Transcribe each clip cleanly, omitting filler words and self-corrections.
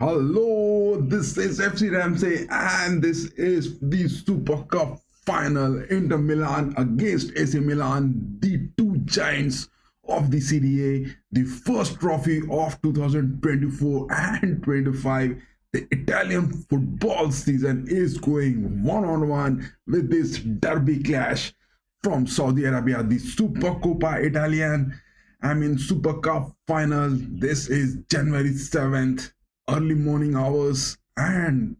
Hello, this is FC RAMSAY and this is the Super Cup final. Inter Milan against AC Milan, the two giants of the Serie A, the first trophy of 2024 and 25. The Italian football season is going one-on-one with this derby clash from Saudi Arabia, the Supercoppa Italian. Super Cup final. This is January 7th, early morning hours, and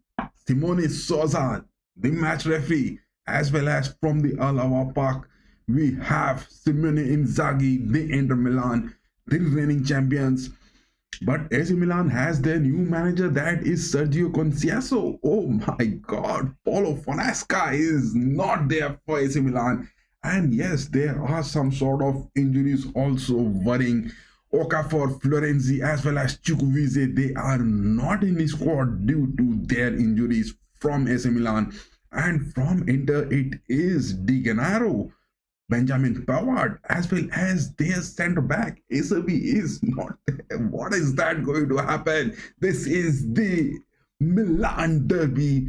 Simone Souza, the match referee, as well as from the Alawa Park, we have Simone Inzaghi, the Inter Milan, the reigning champions. But AC Milan has their new manager, that is Sergio Conceição. Oh my God, Paulo Fonseca is not there for AC Milan. And yes, there are some sort of injuries also worrying Okafor, Florenzi, as well as Chukwueze. They are not in the squad due to their injuries from AC Milan. And from Inter, it is Di Gennaro, Benjamin Pavard, as well as their centre back. Acerbi is not there. What is that going to happen? This is the Milan derby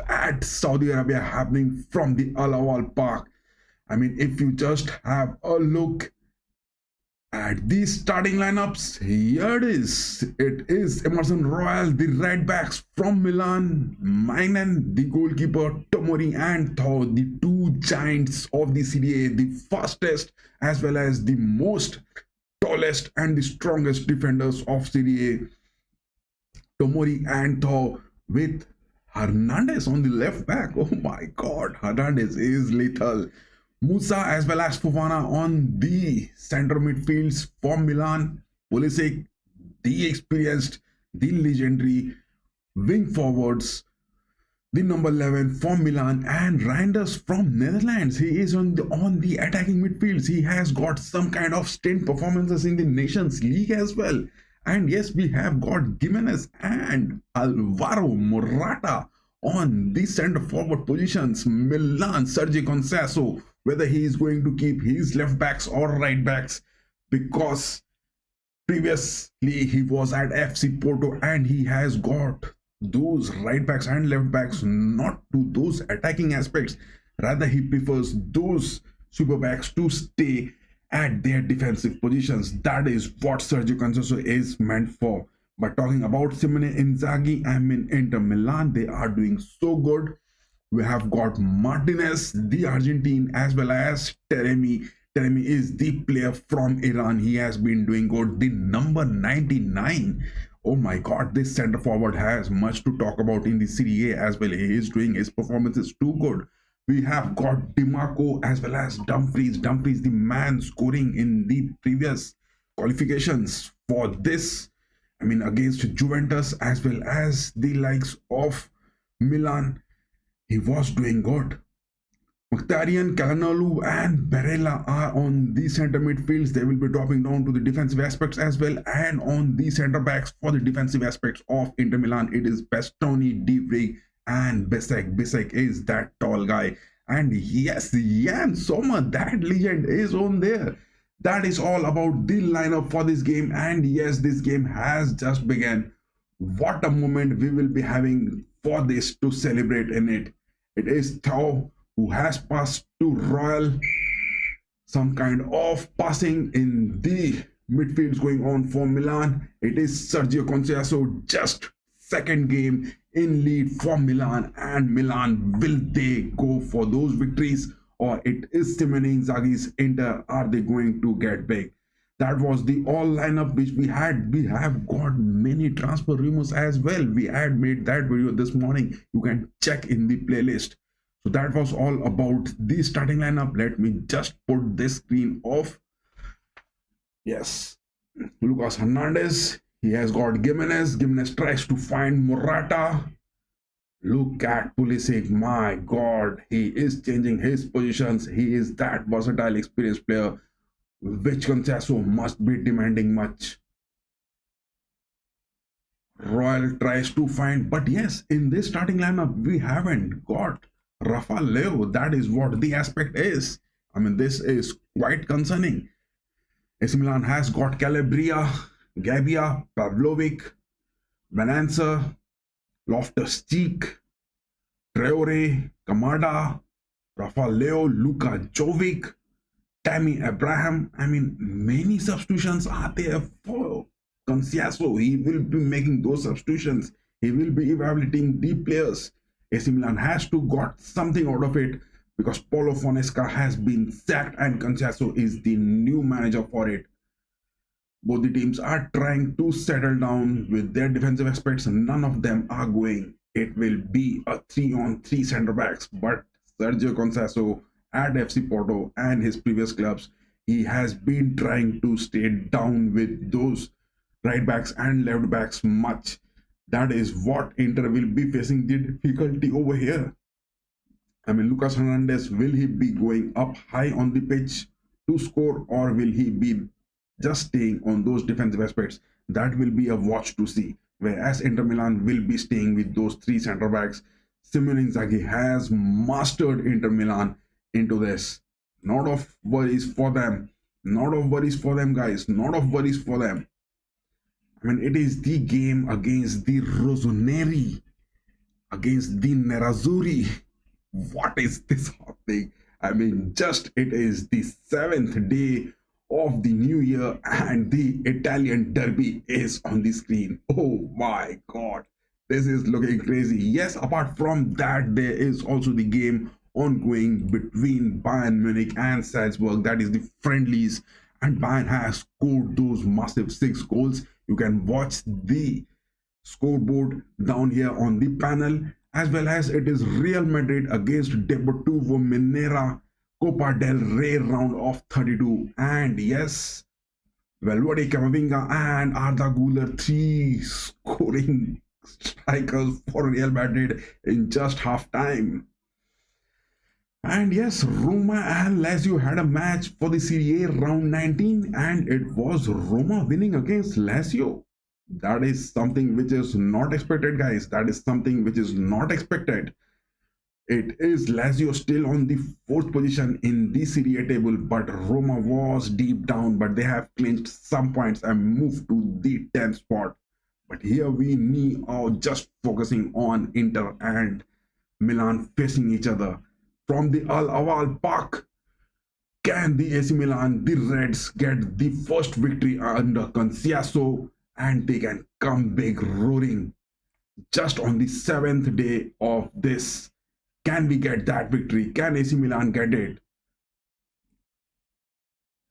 at Saudi Arabia happening from the Alawal Park. If you just have a look at these starting lineups, here it is. It is Emerson Royal, the right backs from Milan, Maignan, the goalkeeper, Tomori and Thaw, the two giants of the Serie A, the fastest as well as the most tallest and the strongest defenders of Serie A. Tomori and Thaw with Hernandez on the left back. Oh my God, Hernandez is lethal. Musa as well as Fofana on the center midfields for Milan. Pulisic, the experienced, the legendary wing forwards, the number 11 for Milan, and Reinders from Netherlands. He is on the attacking midfields. He has got some kind of stint performances in the Nations League as well. And yes, we have got Gimenez and Alvaro Morata on the center forward positions. Milan, Sergio Conceição, whether he is going to keep his left backs or right backs, because previously he was at FC Porto and he has got those right backs and left backs not to those attacking aspects. Rather, he prefers those super backs to stay at their defensive positions. That is what Sergio Conceição is meant for. But talking about Simone Inzaghi, Inter Milan, they are doing so good. We have got Martinez, the Argentine, as well as Taremi. Taremi is the player from Iran. He has been doing good. The number 99. Oh my God, this center forward has much to talk about in the Serie A as well. He is doing his performances too good. We have got DiMarco as well as Dumfries. Dumfries, the man scoring in the previous qualifications for this, against Juventus as well as the likes of Milan. He was doing good. Mkhitaryan, Calhanoglu and Barella are on the center midfields. They will be dropping down to the defensive aspects as well. And on the center backs for the defensive aspects of Inter Milan, it is Bastoni, De Vrij and Bisek. Bisek is that tall guy. And yes, Jan Sommer, that legend, is on there. That is all about the lineup for this game. And yes, this game has just begun. What a moment we will be having for this to celebrate in it. It is Thaw who has passed to Royal. Some kind of passing in the midfields going on for Milan. It is Sergio Conceição, just second game in lead for Milan. And Milan, will they go for those victories? Or it is Simone Inzaghi's Inter, are they going to get big? That was the all lineup which we had. We have got many transfer rumors as well. We had made that video this morning. You can check in the playlist. So that was all about the starting lineup. Let me just put this screen off. Yes, Lucas Hernandez. He has got Gimenez. Gimenez tries to find Morata. Look at Pulisic. My God, he is changing his positions. He is that versatile, experienced player, which Conceição must be demanding much. Royal tries to find, but yes, in this starting lineup, we haven't got Rafa Leo. That is what the aspect is. This is quite concerning. AC Milan has got Calabria, Gabbia, Pavlovic, Venanza, Loftus-Cheek, Traore, Kamada, Rafael Luka Jovic, Tammy Abraham. I mean, many substitutions are there for Conceição. He will be making those substitutions. He will be evaluating the players. AC Milan has to got something out of it because Paulo Fonseca has been sacked and Conceição is the new manager for it. Both the teams are trying to settle down with their defensive aspects. None of them are going. It will be a 3-on-3 centre backs, but Sergio Conceição at FC Porto and his previous clubs, he has been trying to stay down with those right backs and left backs much. That is what Inter will be facing the difficulty over here. I mean, Lucas Hernandez, will he be going up high on the pitch to score, or will he be just staying on those defensive aspects? That will be a watch to see. Whereas Inter Milan will be staying with those three centre backs. Simone Inzaghi has mastered Inter Milan into this. Not of worries for them. Not of worries for them, guys. Not of worries for them. I mean, it is the game against the Rossoneri, against the Nerazzurri. What is this happening? I mean, just it is the 7th day of the new year and the Italian derby is on the screen. Oh my god, this is looking crazy. Yes, apart from that, there is also the game ongoing between Bayern Munich and Salzburg. That is the friendlies, and Bayern has scored those massive 6 goals. You can watch the scoreboard down here on the panel, as well as it is Real Madrid against Deportivo Minera Copa del Rey round of 32. And yes, Valverde, Camavinga and Arda Güler, 3 scoring strikers for Real Madrid in just half time. And yes, Roma and Lazio had a match for the Serie A round 19, and it was Roma winning against Lazio. That is something which is not expected, guys. That is something which is not expected. It is Lazio still on the 4th position in the Serie A table, but Roma was deep down, but they have clinched some points and moved to the 10th spot. But here we are just focusing on Inter and Milan facing each other. From the Al Awal Park, can the AC Milan, the Reds, get the first victory under Conceição, and they can come big roaring just on the 7th day of this? Can we get that victory? Can AC Milan get it?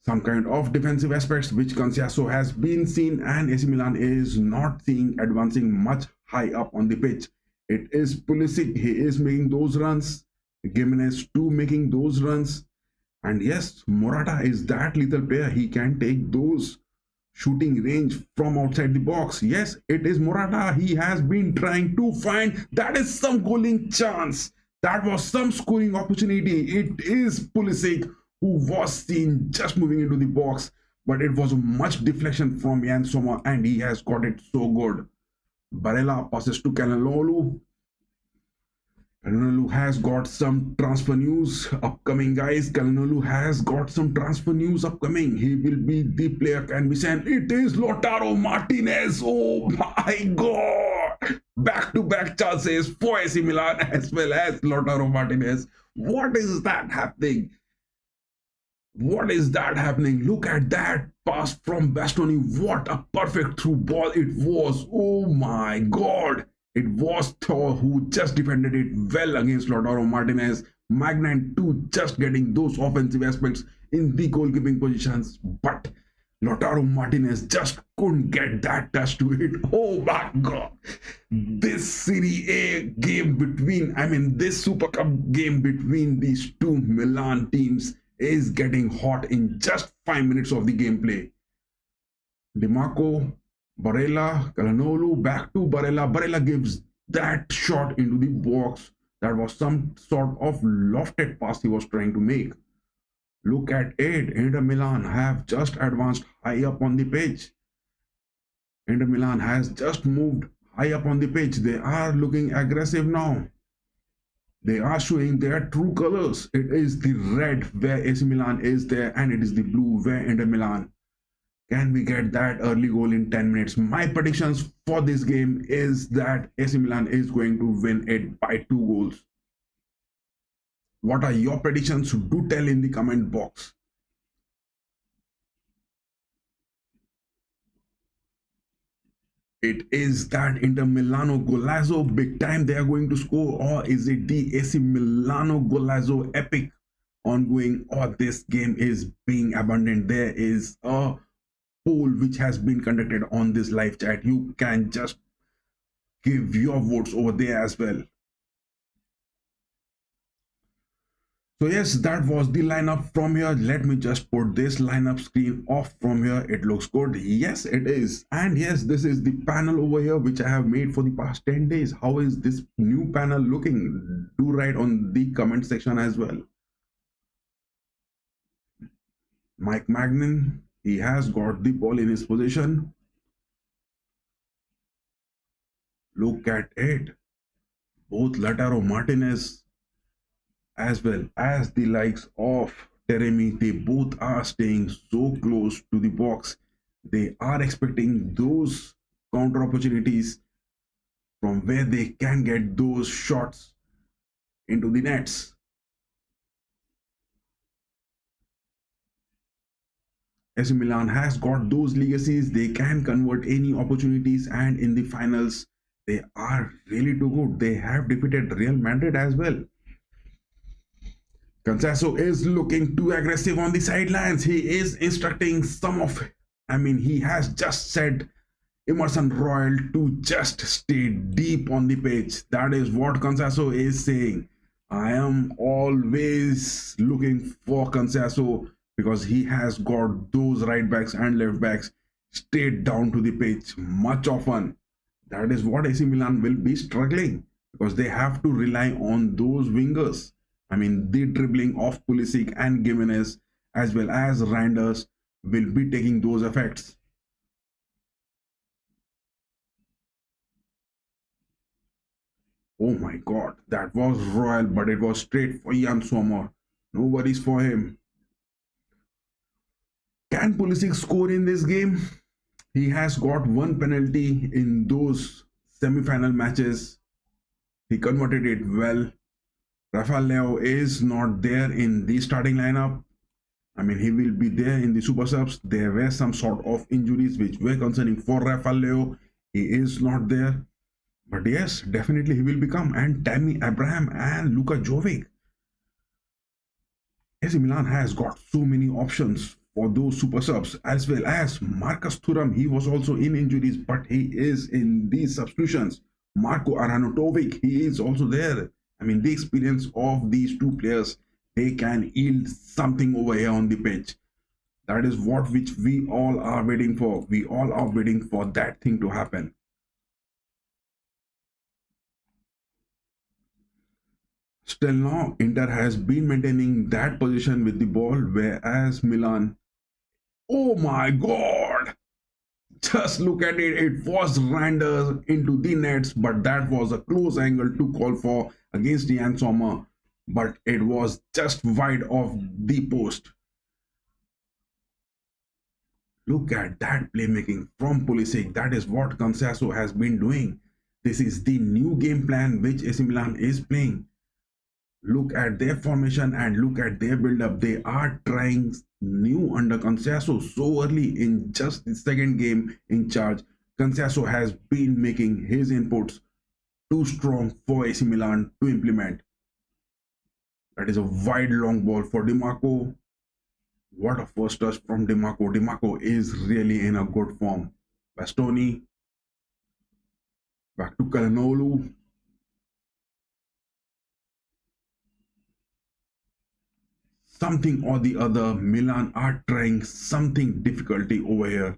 Some kind of defensive aspects which Conceição has been seen and AC Milan is not seeing advancing much high up on the pitch. It is Pulisic, he is making those runs. Gimenez too making those runs. And yes, Morata is that lethal player. He can take those shooting range from outside the box. Yes, it is Morata. He has been trying to find. That is some goaling chance. That was some scoring opportunity. It is Pulisic who was seen just moving into the box. But it was a much deflection from Jan Sommer and he has got it so good. Barella passes to Calhanoglu. Calhanoglu has got some transfer news upcoming, guys. Calhanoglu has got some transfer news upcoming. He will be the player can be sent. It is Lautaro Martinez. Oh my god. Back-to-back chances for AC Milan as well as Lautaro Martinez. What is that happening? What is that happening? Look at that pass from Bastoni. What a perfect through ball it was. Oh my god. It was Thor who just defended it well against Lautaro Martinez. Magnan too just getting those offensive aspects in the goalkeeping positions. But Lautaro Martinez just couldn't get that touch to it. Oh my god. This Serie A game between, this Super Cup game between these two Milan teams is getting hot in just 5 minutes of the gameplay. DiMarco, Barella, Calhanoglu, back to Barella. Barella gives that shot into the box. That was some sort of lofted pass he was trying to make. Look at it. Inter Milan have just advanced high up on the pitch. Inter Milan has just moved high up on the pitch. They are looking aggressive now. They are showing their true colors. It is the red where AC Milan is there and it is the blue where Inter Milan Can we get that early goal in 10 minutes? My predictions for this game is that AC Milan is going to win it by 2 goals. What are your predictions? Do tell in the comment box. It is that Inter Milano Golazo big time they are going to score, or is it the AC Milano Golazo epic ongoing, or this game is being abandoned? There is a poll which has been conducted on this live chat. You can just give your votes over there as well. So yes, that was the lineup from here. Let me just put this lineup screen off from here. It looks good. Yes, it is. And yes, this is the panel over here which I have made for the past 10 days. How is this new panel looking? Do write on the comment section as well. Mike Magnin, he has got the ball in his possession. Look at it. Both Lautaro Martinez as well as the likes of Teremi, they both are staying so close to the box. They are expecting those counter opportunities from where they can get those shots into the nets. AC Milan has got those legacies. They can convert any opportunities, and in the finals, they are really too good. They have defeated Real Madrid as well. Conceição is looking too aggressive on the sidelines. He is instructing he has just said Emerson Royal to just stay deep on the pitch. That is what Conceição is saying. I am always looking for Conceição because he has got those right backs and left backs straight down to the pitch much often. That is what AC Milan will be struggling because they have to rely on those wingers. The dribbling of Pulisic and Gimenez as well as Reinders will be taking those effects. Oh my god, that was Royal, but it was straight for Jan Sommer. No worries for him. Can Pulisic score in this game? He has got one penalty in those semi-final matches. He converted it well. Rafael Leo is not there in the starting lineup. He will be there in the super subs. There were some sort of injuries which were concerning for Rafael Leo. He is not there. But yes, definitely he will become. And Tammy Abraham and Luka Jovic. AC Milan has got so many options for those super subs, as well as Marcus Thuram. He was also in injuries, but he is in these substitutions. Marko Arnautovic, he is also there. The experience of these two players, they can yield something over here on the pitch. That is what which we all are waiting for. We all are waiting for that thing to happen. Still now, Inter has been maintaining that position with the ball, whereas Milan, oh my god! Just look at it. It was Reinders into the nets, but that was a close angle to call for against Jan Sommer. But it was just wide of the post. Look at that playmaking from Pulisic. That is what Conceição has been doing. This is the new game plan which AC Milan is playing. Look at their formation and look at their build-up. They are trying new under Conceição so early in just the second game in charge. Conceição has been making his inputs too strong for AC Milan to implement. That is a wide long ball for Di Marco. What a first touch from Di Marco. Di Marco is really in a good form. Bastoni. Back to Calhanoglu. Something or the other, Milan are trying something difficulty over here.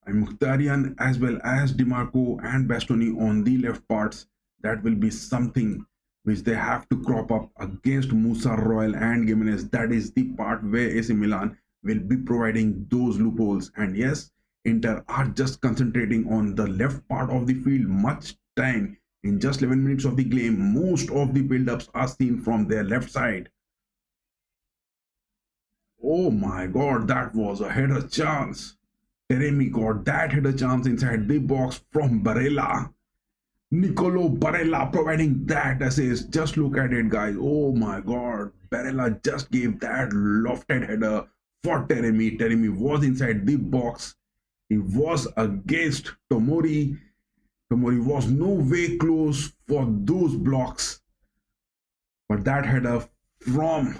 And Mkhitaryan as well as Di Marco and Bastoni on the left parts. That will be something which they have to crop up against Musa, Royal and Gimenez. That is the part where AC Milan will be providing those loopholes. And yes, Inter are just concentrating on the left part of the field much time. In just 11 minutes of the game, most of the build-ups are seen from their left side. Oh my god, that was a header chance. Teremi got that header chance inside the box from Barella. Nicolo Barella providing that assist. Just look at it, guys. Oh my god. Barella just gave that lofted header for Teremi. Teremi was inside the box. He was against Tomori. Tomori was no way close for those blocks. But that header from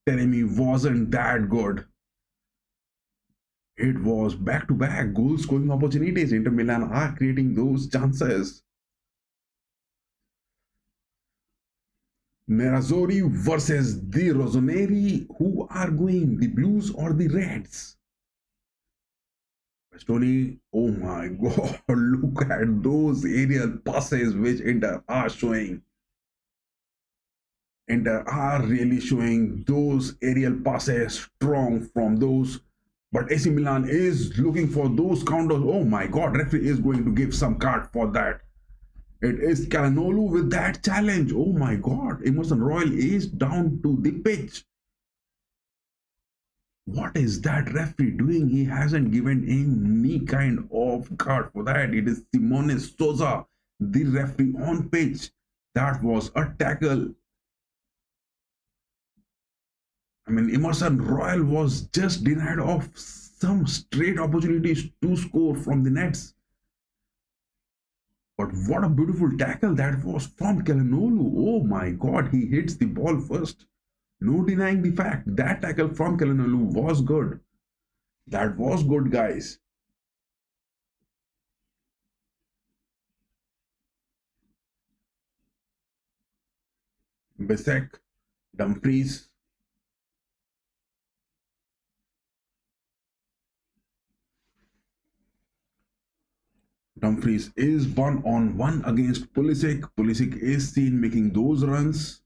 Teremi wasn't that good. It was back-to-back goal scoring opportunities. Inter Milan are creating those chances. Nerazzurri versus the Rossoneri. Who are going, the Blues or the Reds? Bastoni, oh my god, look at those aerial passes which Inter are showing. Inter are really showing those aerial passes strong from those. But AC Milan is looking for those counters. Oh my god, referee is going to give some card for that. It is Calhanoglu with that challenge. Oh my god, Emerson Royal is down to the pitch. What is that referee doing? He hasn't given any kind of card for that. It is Simone Souza, the referee on pitch. That was a tackle. I mean, Emerson Royal was just denied of some straight opportunities to score from the nets. But what a beautiful tackle that was from Calhanoglu. Oh my god, he hits the ball first. No denying the fact that tackle from Calhanoglu was good. That was good, guys. Bisek, Dumfries. Dumfries is 1-on-1 against Pulisic. Pulisic is seen making those runs.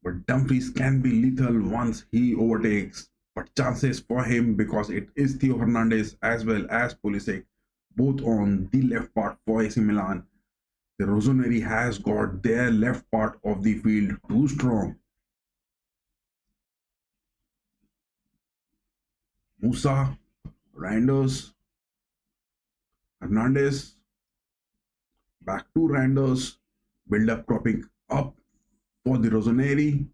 But Dumfries can be lethal once he overtakes. But chances for him, because it is Theo Hernandez as well as Pulisic, both on the left part for AC Milan. The Rossoneri has got their left part of the field too strong. Musa, Reinders, Hernandez, back to Reinders, build up cropping up for the Rossoneri.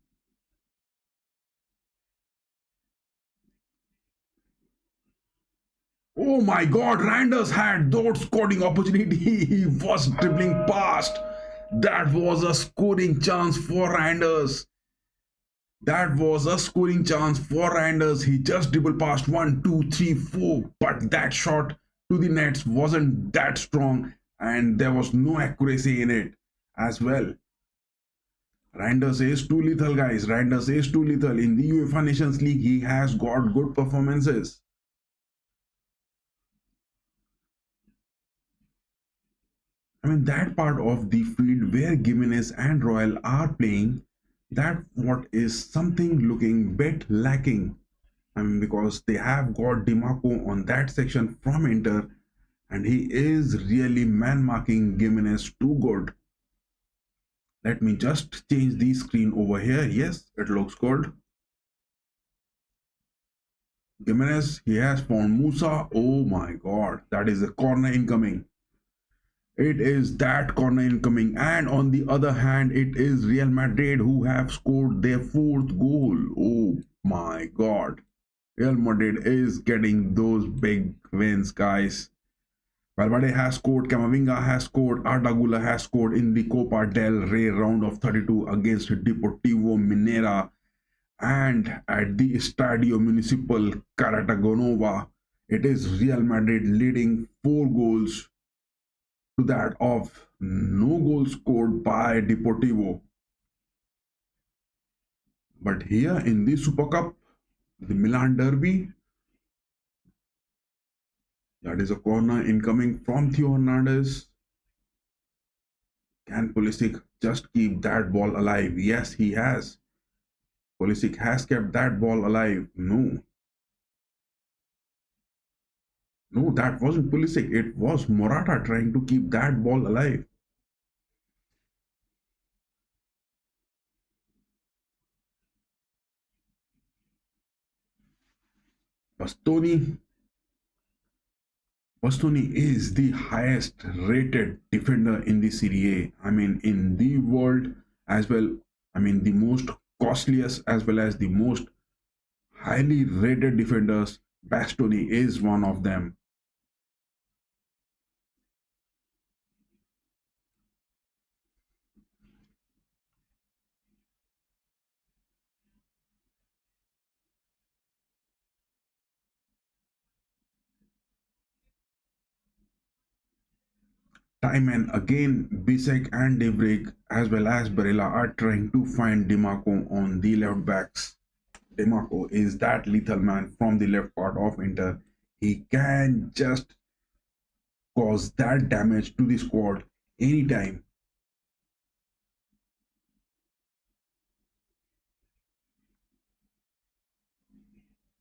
Oh my god, Reinders had that scoring opportunity. He was dribbling past. That was a scoring chance for Reinders. That was a scoring chance for Reinders. He just dribbled past 1, 2, 3, 4. But that shot to the nets wasn't that strong and there was no accuracy in it as well. Reinders is too lethal, guys. Reinders is too lethal. In the UEFA Nations League, he has got good performances. I mean, that part of the field where Gimenez and Royal are playing, that what is something looking bit lacking. I mean, because they have got Dimarco on that section from Inter, and he is really man marking Gimenez too good. Let me just change the screen over here. Yes, it looks good. Gimenez, he has found Musa. Oh my god, that is a corner incoming. It is that corner incoming, and on the other hand, it is Real Madrid who have scored their fourth goal. Oh my god. Real Madrid is getting those big wins, guys. Valverde has scored, Camavinga has scored, Ardagula has scored in the Copa del Rey round of 32 against Deportivo Minera, and at the Estadio Municipal Caratagonova, it is Real Madrid leading 4 goals to that of no goal scored by Deportivo. But here in the Super Cup, the Milan Derby, that is a corner incoming from Theo Hernandez. Can Pulisic just keep that ball alive? Yes, he has. Pulisic has kept that ball alive. No. No, that wasn't Pulisic. It was Morata trying to keep that ball alive. Bastoni, Bastoni is the highest rated defender in the Serie A. I mean, in the world as well. I mean, the most costliest as well as the most highly rated defenders. Bastoni is one of them. Time and again, Bisek and Devrek as well as Barella are trying to find Dimarco on the left backs. Dimarco is that lethal man from the left part of Inter. He can just cause that damage to the squad anytime.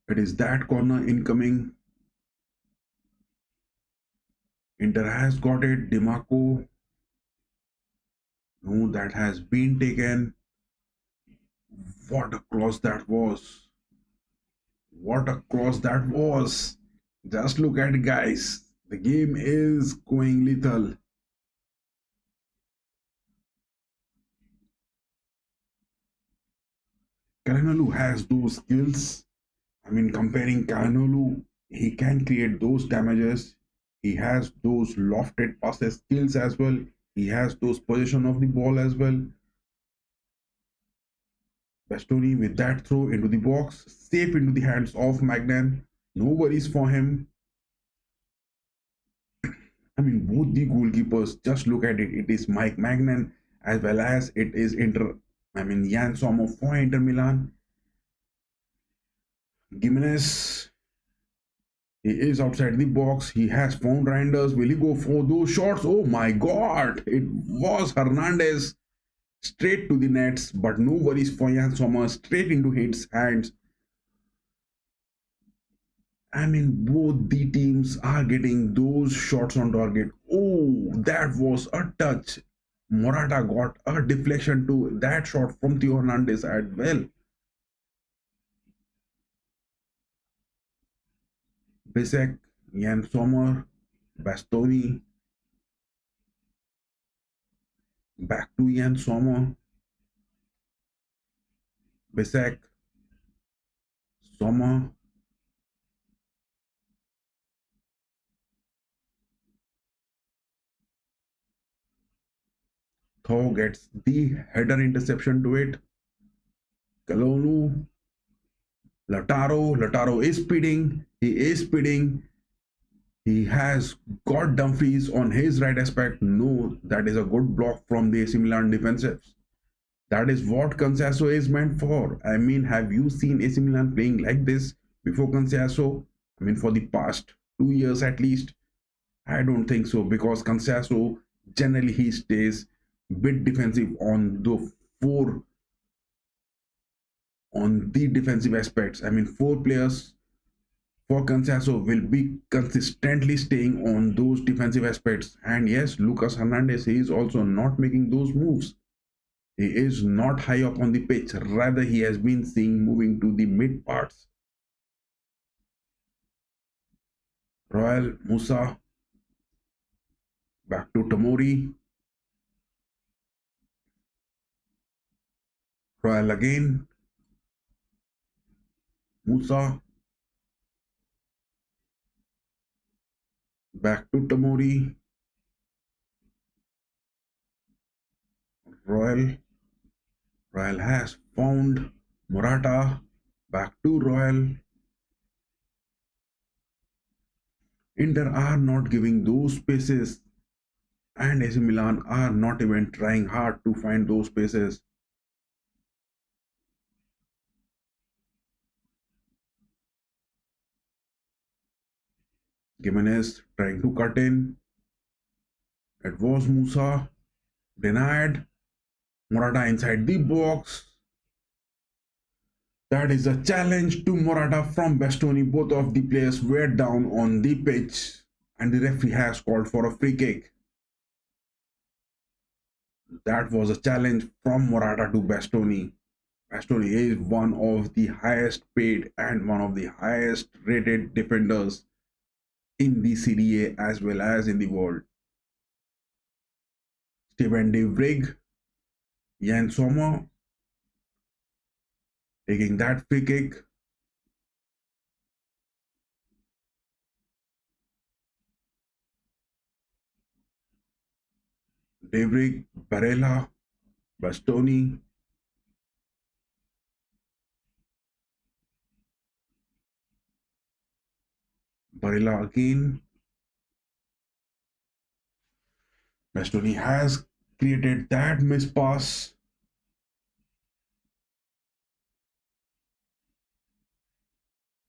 It is that corner incoming. Inter has got it. Dimarco. No, that has been taken. What a cross that was. What a cross that was. Just look at it, guys. The game is going lethal. Karanolu has those skills. I mean, comparing Karanolu, he can create those damages. He has those lofted passes skills as well. He has those possession of the ball as well. Bastoni with that throw into the box, safe into the hands of Magnan. No worries for him. I mean, both the goalkeepers, just look at it. It is Mike Magnan as well as it is Jan Sommer for Inter Milan. Gimenez, he is outside the box. He has found Reinders. Will he go for those shots? Oh my god! It was Hernandez straight to the nets, but no worries for Jan Sommer. Straight into his hands. I mean, both the teams are getting those shots on target. Oh, that was a touch. Morata got a deflection to that shot from Theo Hernandez as well. Bisek, Jan Sommer, Bastoni, back to Jan Sommer, Bisek, Sommer, Thor gets the header interception to it. Kalonu, Lautaro is speeding. He is speeding. He has got Dumfries on his right aspect. No, that is a good block from the AC Milan defensives. That is what Conceição is meant for. I mean, have you seen AC Milan playing like this before Conceição? I mean, for the past 2 years at least. I don't think so, because Conceição generally he stays bit defensive on the defensive aspects. I mean, 4 players for Conceição will be consistently staying on those defensive aspects. And yes, Lucas Hernandez, he is also not making those moves. He is not high up on the pitch. Rather, he has been seen moving to the mid parts. Royal Musa. Back to Tomori. Royal again. Musa. Back to Tomori. Royal. Royal has found Morata. Back to Royal. Inter are not giving those spaces, and AC Milan are not even trying hard to find those spaces. Gimenez trying to cut in. It was Musa. Denied. Morata inside the box. That is a challenge to Morata from Bastoni. Both of the players were down on the pitch, and the referee has called for a free kick. That was a challenge from Morata to Bastoni. Bastoni is one of the highest paid and one of the highest rated defenders in the Serie A as well as in the world. Steven de Vrij, Jan Sommer taking that free kick. De Vrij, Barella, Bastoni. Barella again. Bastoni has created that miss pass.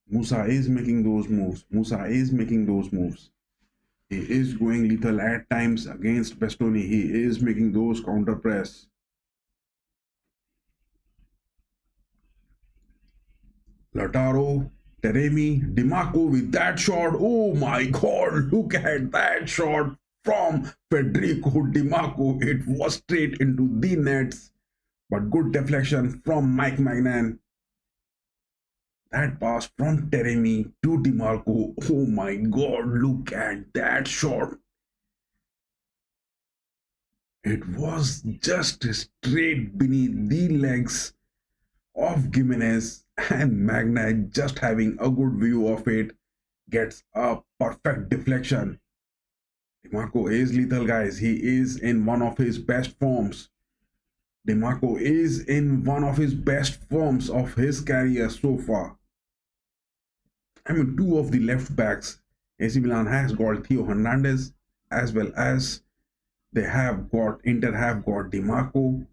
Musa is making those moves. Musa is making those moves. He is going lethal at times against Bastoni. He is making those counter press. Lautaro, Taremi, Dimarco with that shot. Oh my god, look at that shot from Federico Dimarco. It was straight into the nets, but good deflection from Mike Magnan. That pass from Taremi to Dimarco. Oh my god, look at that shot. It was just straight beneath the legs of Gimenez, and Magna, just having a good view of it, gets a perfect deflection. Dimarco is lethal, guys. He is in one of his best forms. Dimarco is in one of his best forms of his career so far. I mean, two of the left backs, AC Milan has got Theo Hernandez, as well as Inter have got Dimarco.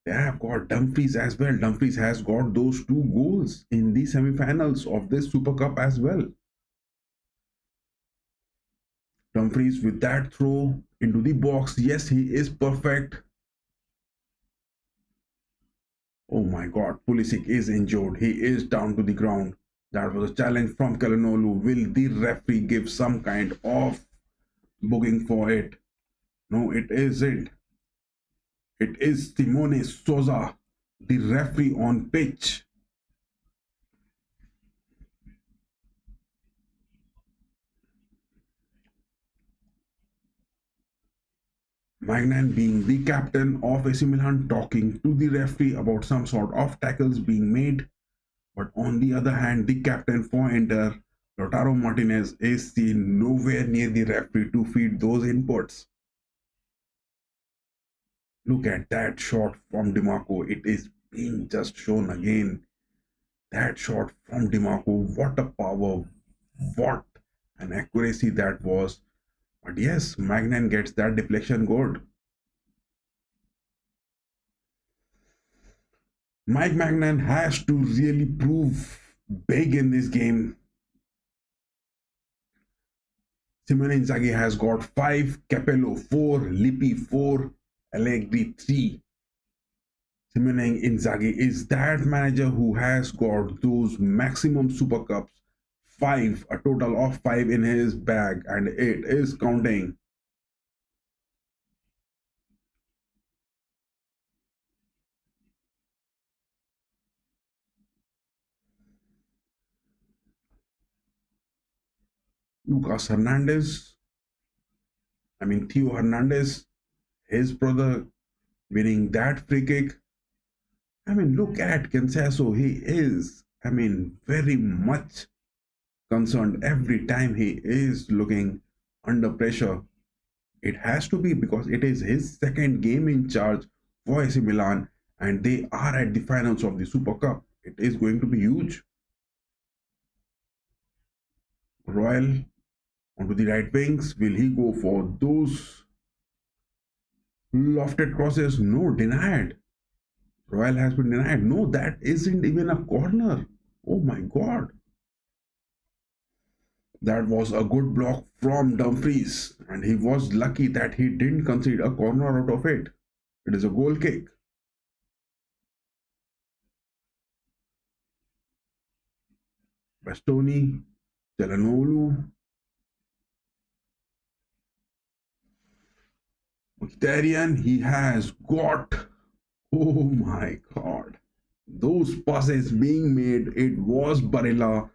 They have got Dumfries as well. Dumfries has got those 2 goals in the semi-finals of this Super Cup as well. Dumfries with that throw into the box. Yes, he is perfect. Oh my god, Pulisic is injured. He is down to the ground. That was a challenge from Calhanoglu. Will the referee give some kind of booking for it? No, it isn't. It is Simone Souza, the referee on pitch. Magnan, being the captain of AC Milan, talking to the referee about some sort of tackles being made. But on the other hand, the captain for Inter, Lautaro Martinez, is seen nowhere near the referee to feed those inputs. Look at that shot from Dimarco. It is being just shown again. That shot from Dimarco. What a power. What an accuracy that was. But yes, Magnan gets that deflection good. Mike Magnan has to really prove big in this game. Simone Inzaghi has got 5, Capello 4, Lippi 4, Allegri 3. Simone Inzaghi is that manager who has got those maximum Super Cups, 5, a total of 5 in his bag, and it is counting. Theo Hernandez, his brother, winning that free kick. Look at Canceso. He is, very much concerned every time he is looking under pressure. It has to be because it is his second game in charge for AC Milan and they are at the finals of the Super Cup. It is going to be huge. Royal onto the right wings. Will he go for those lofted crosses? No, denied. Royal has been denied. No, that isn't even a corner. Oh my god. That was a good block from Dumfries, and he was lucky that he didn't concede a corner out of it. It is a goal kick. Bastoni, Calhanoglu, Mkhitaryan, he has got, oh my god, those passes being made. It was Barella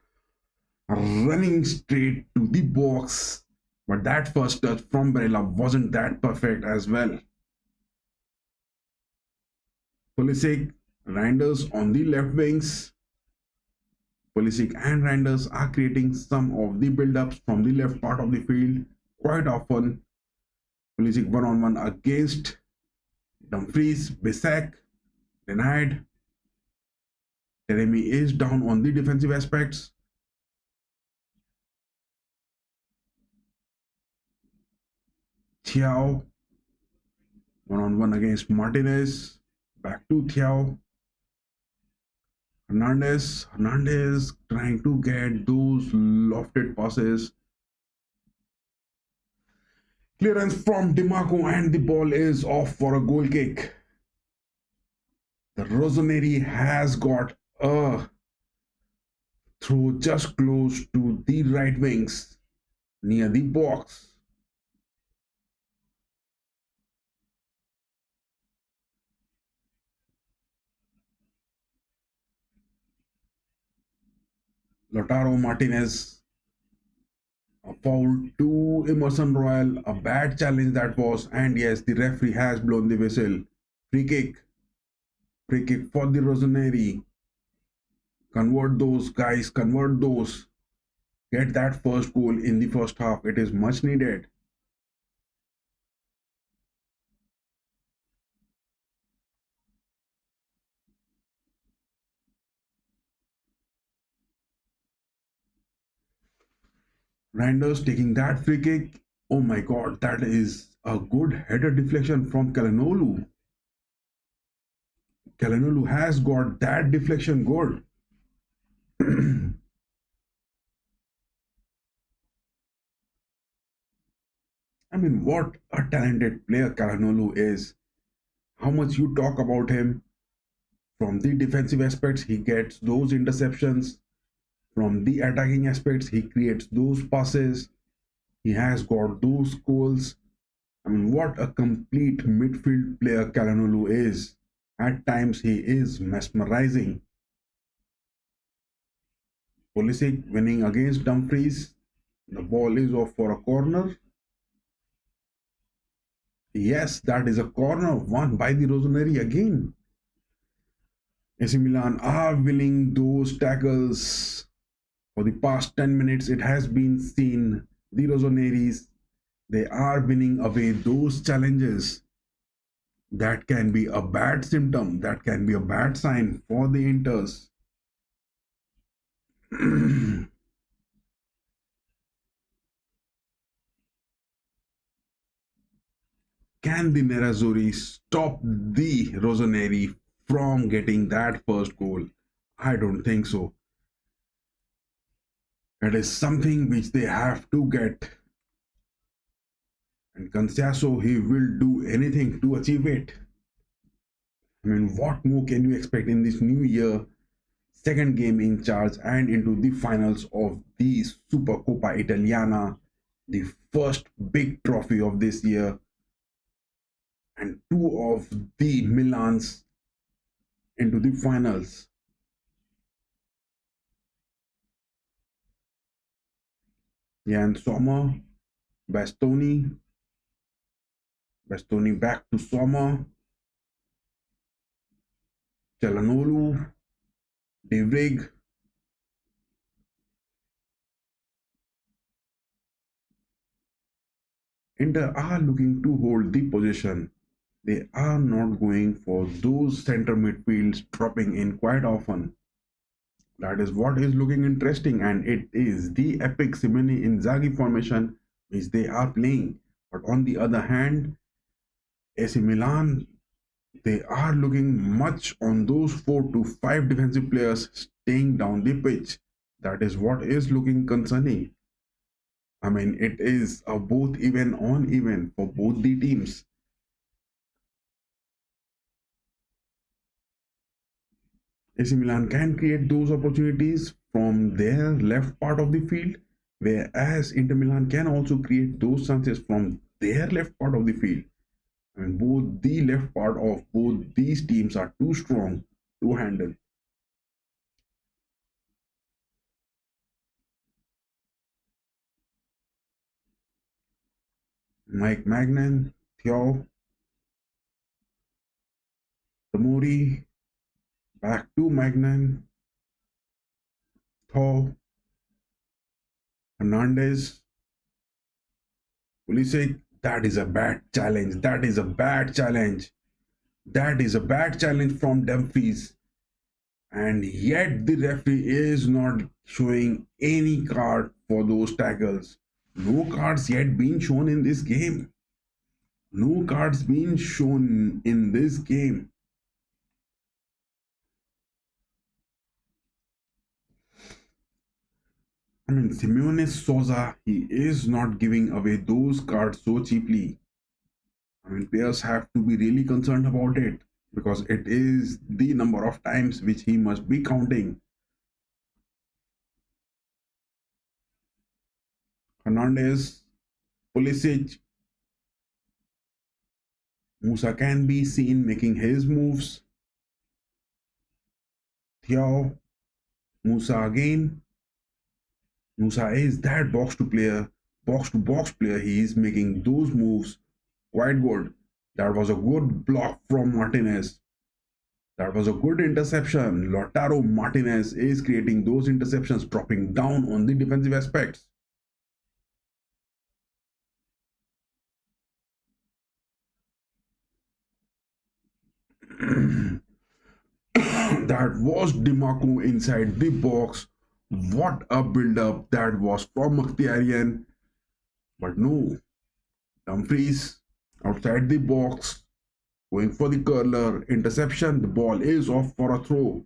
running straight to the box. But that first touch from Barella wasn't that perfect as well. Pulisic, Reinders on the left wings. Pulisic and Reinders are creating some of the build-ups from the left part of the field quite often. Pulisic one-on-one against Dumfries, Bissac, denied. Jeremy is down on the defensive aspects. Thiaw, one-on-one against Martinez. Back to Thiaw. Hernandez trying to get those lofted passes. Clearance from DiMarco and the ball is off for a goal kick. The Rossoneri has got a throw just close to the right wings near the box. Lautaro Martinez, a foul to Emerson Royal, a bad challenge that was, and yes, the referee has blown the whistle. Free kick for the Rossoneri. Convert those guys, convert those. Get that first goal in the first half. It is much needed. Reinders taking that free kick. Oh my god, that is a good header deflection from Calhanoglu. Calhanoglu has got that deflection good. I mean, what a talented player Calhanoglu is. How much you talk about him. From the defensive aspects, he gets those interceptions. From the attacking aspects, he creates those passes. He has got those goals. I mean, what a complete midfield player Calhanoglu is. At times, he is mesmerizing. Pulisic winning against Dumfries. The ball is off for a corner. Yes, that is a corner won by the Rossoneri again. AC Milan are winning those tackles. For the past 10 minutes, it has been seen the Rossoneris, they are winning away those challenges. That can be a bad symptom, that can be a bad sign for the Inters. Can the Nerazzurri stop the Rossoneri from getting that first goal? I don't think so. It is something which they have to get. And Canciaso, he will do anything to achieve it. I mean, what more can you expect in this new year? Second game in charge and into the finals of the Supercoppa Italiana, the first big trophy of this year, and two of the Milans into the finals. Jan Sommer, Bastoni back to Sommer, Calhanoglu, De Vrij, Inter are looking to hold the position. They are not going for those center midfields dropping in quite often. That is what is looking interesting, and it is the epic Simone Inzaghi formation which they are playing. But on the other hand, AC Milan, they are looking much on those 4 to 5 defensive players staying down the pitch. That is what is looking concerning. I mean, it is a both even on even for both the teams. AC Milan can create those opportunities from their left part of the field, whereas Inter Milan can also create those chances from their left part of the field. And both the left part of both these teams are too strong to handle. Mike Magnan, Theo, Tamori, back to Magnan, Theo, Hernandez, Pulisic. That is a bad challenge. That is a bad challenge. That is a bad challenge from Dumfries. And yet the referee is not showing any card for those tackles. No cards yet being shown in this game. No cards being shown in this game. I mean, Simeone Souza, he is not giving away those cards so cheaply. I mean, players have to be really concerned about it because it is the number of times which he must be counting. Hernandez, Pulisic, Musa can be seen making his moves. Thiaw, Musa again. Musa is that box to box player. He is making those moves quite good. That was a good block from Martinez. That was a good interception. Lautaro Martinez is creating those interceptions, dropping down on the defensive aspects. That was Dimarco inside the box. What a build-up that was from Mkhitaryan. But no, Dumfries outside the box, going for the curler, interception, the ball is off for a throw.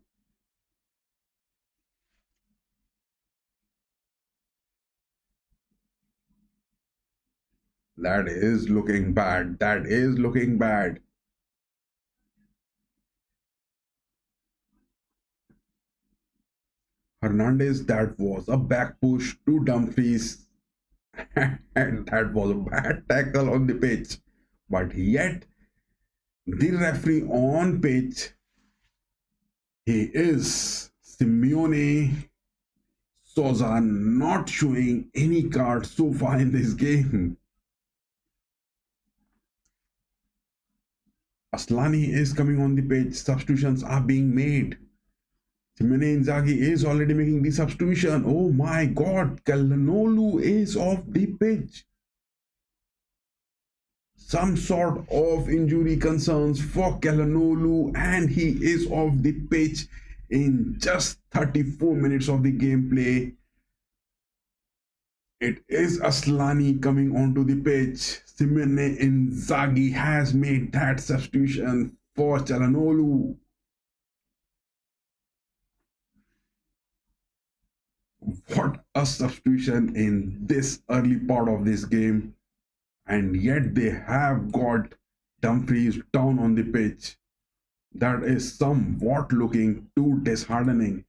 That is looking bad. That is looking bad. Hernandez, that was a back push to Dumfries. And that was a bad tackle on the pitch. But yet, the referee on pitch, he is Simeone Souza, not showing any card so far in this game. Aslani is coming on the pitch. Substitutions are being made. Simone Inzaghi is already making the substitution. Oh my god, Calhanoglu is off the pitch. Some sort of injury concerns for Calhanoglu, and he is off the pitch in just 34 minutes of the gameplay. It is Aslani coming onto the pitch. Simone Inzaghi has made that substitution for Calhanoglu. What a substitution in this early part of this game, and yet they have got Dumfries down on the pitch. That is somewhat looking too disheartening.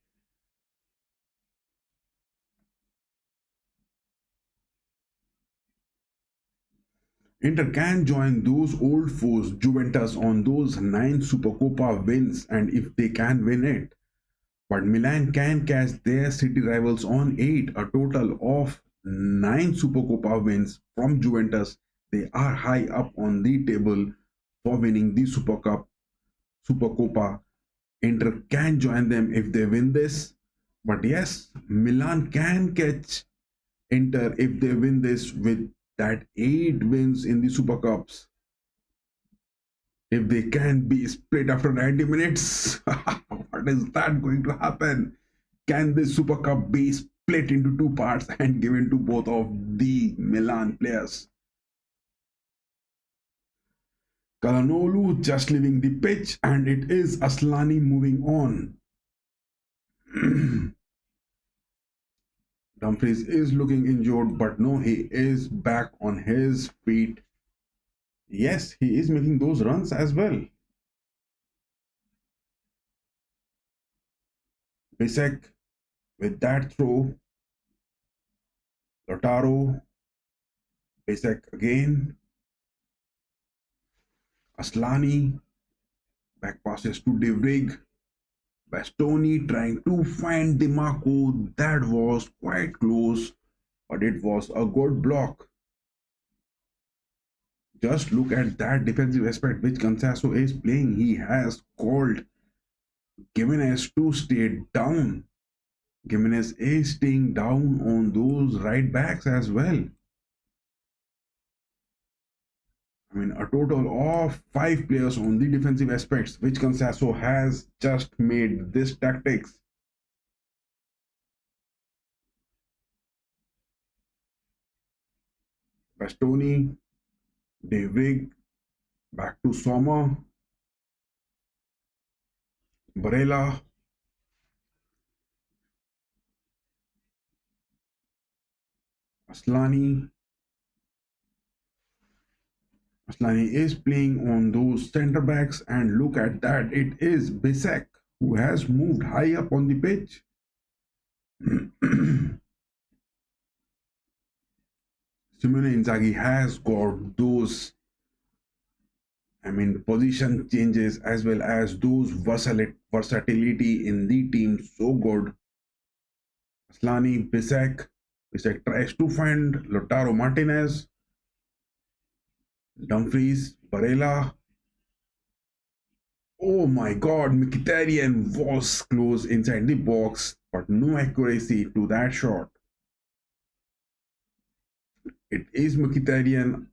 Inter can join those old foes, Juventus, on those 9 Supercoppa wins, and if they can win it. But Milan can catch their city rivals on 8, a total of 9 Supercoppa wins from Juventus. They are high up on the table for winning the Supercoppa. Inter can join them if they win this. But yes, Milan can catch Inter if they win this with that 8 wins in the Super Cups. If they can be split after 90 minutes, what is that going to happen? Can this Super Cup be split into 2 parts and given to both of the Milan players? Calhanoglu just leaving the pitch, and it is Aslani moving on. Dumfries is looking injured, but no, he is back on his feet. Yes, he is making those runs as well. Bisek with that throw. Lautaro. Bisek again. Aslani. Back passes to De Vrij. Bastoni trying to find Dimarco. That was quite close, but it was a good block. Just look at that defensive aspect which Cansaso is playing. He has called Gimenez to stay down. Gimenez is staying down on those right backs as well. I mean, a total of 5 players on the defensive aspects, which Cansaso has just made this tactics. Bastoni, Devig, back to Sommer, Barella, Aslani. Aslani is playing on those centre backs, and look at that. It is Bisek who has moved high up on the pitch. Simone Inzaghi has got those, I mean, position changes as well as those versatility in the team so good. Aslani, Bisek. Bisek tries to find Lautaro Martinez, Dumfries, Barella. Oh my god, Mkhitaryan was close inside the box, but no accuracy to that shot. It is Mkhitaryan.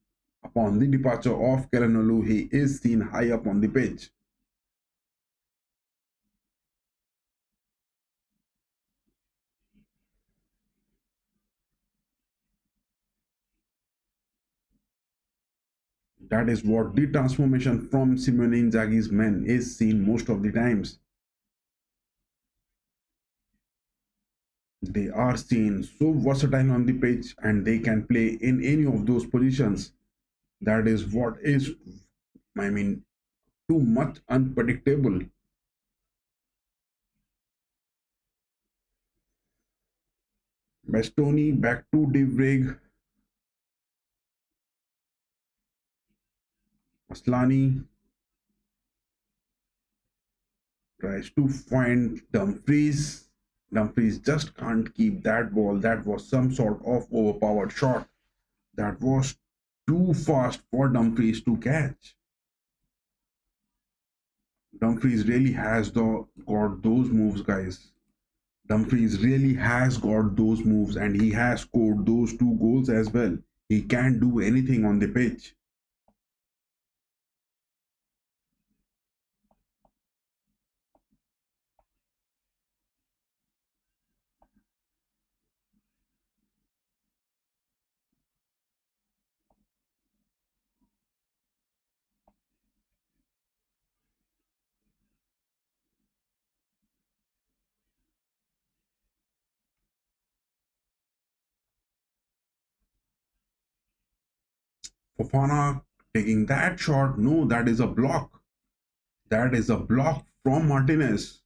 Upon the departure of Calhanoglu, he is seen high up on the pitch. That is what the transformation from Simone Inzaghi's men is seen most of the times. They are seen so versatile on the pitch and they can play in any of those positions. That is what is, I mean, too much unpredictable. Bastoni back to De Vrij, Aslani tries to find Dumfries. Dumfries just can't keep that ball. That was some sort of overpowered shot. That was too fast for Dumfries to catch. Dumfries really has got those moves, guys. Dumfries really has got those moves and he has scored those 2 goals as well. He can do anything on the pitch. Fofana taking that shot. No, that is a block. That is a block from Martinez.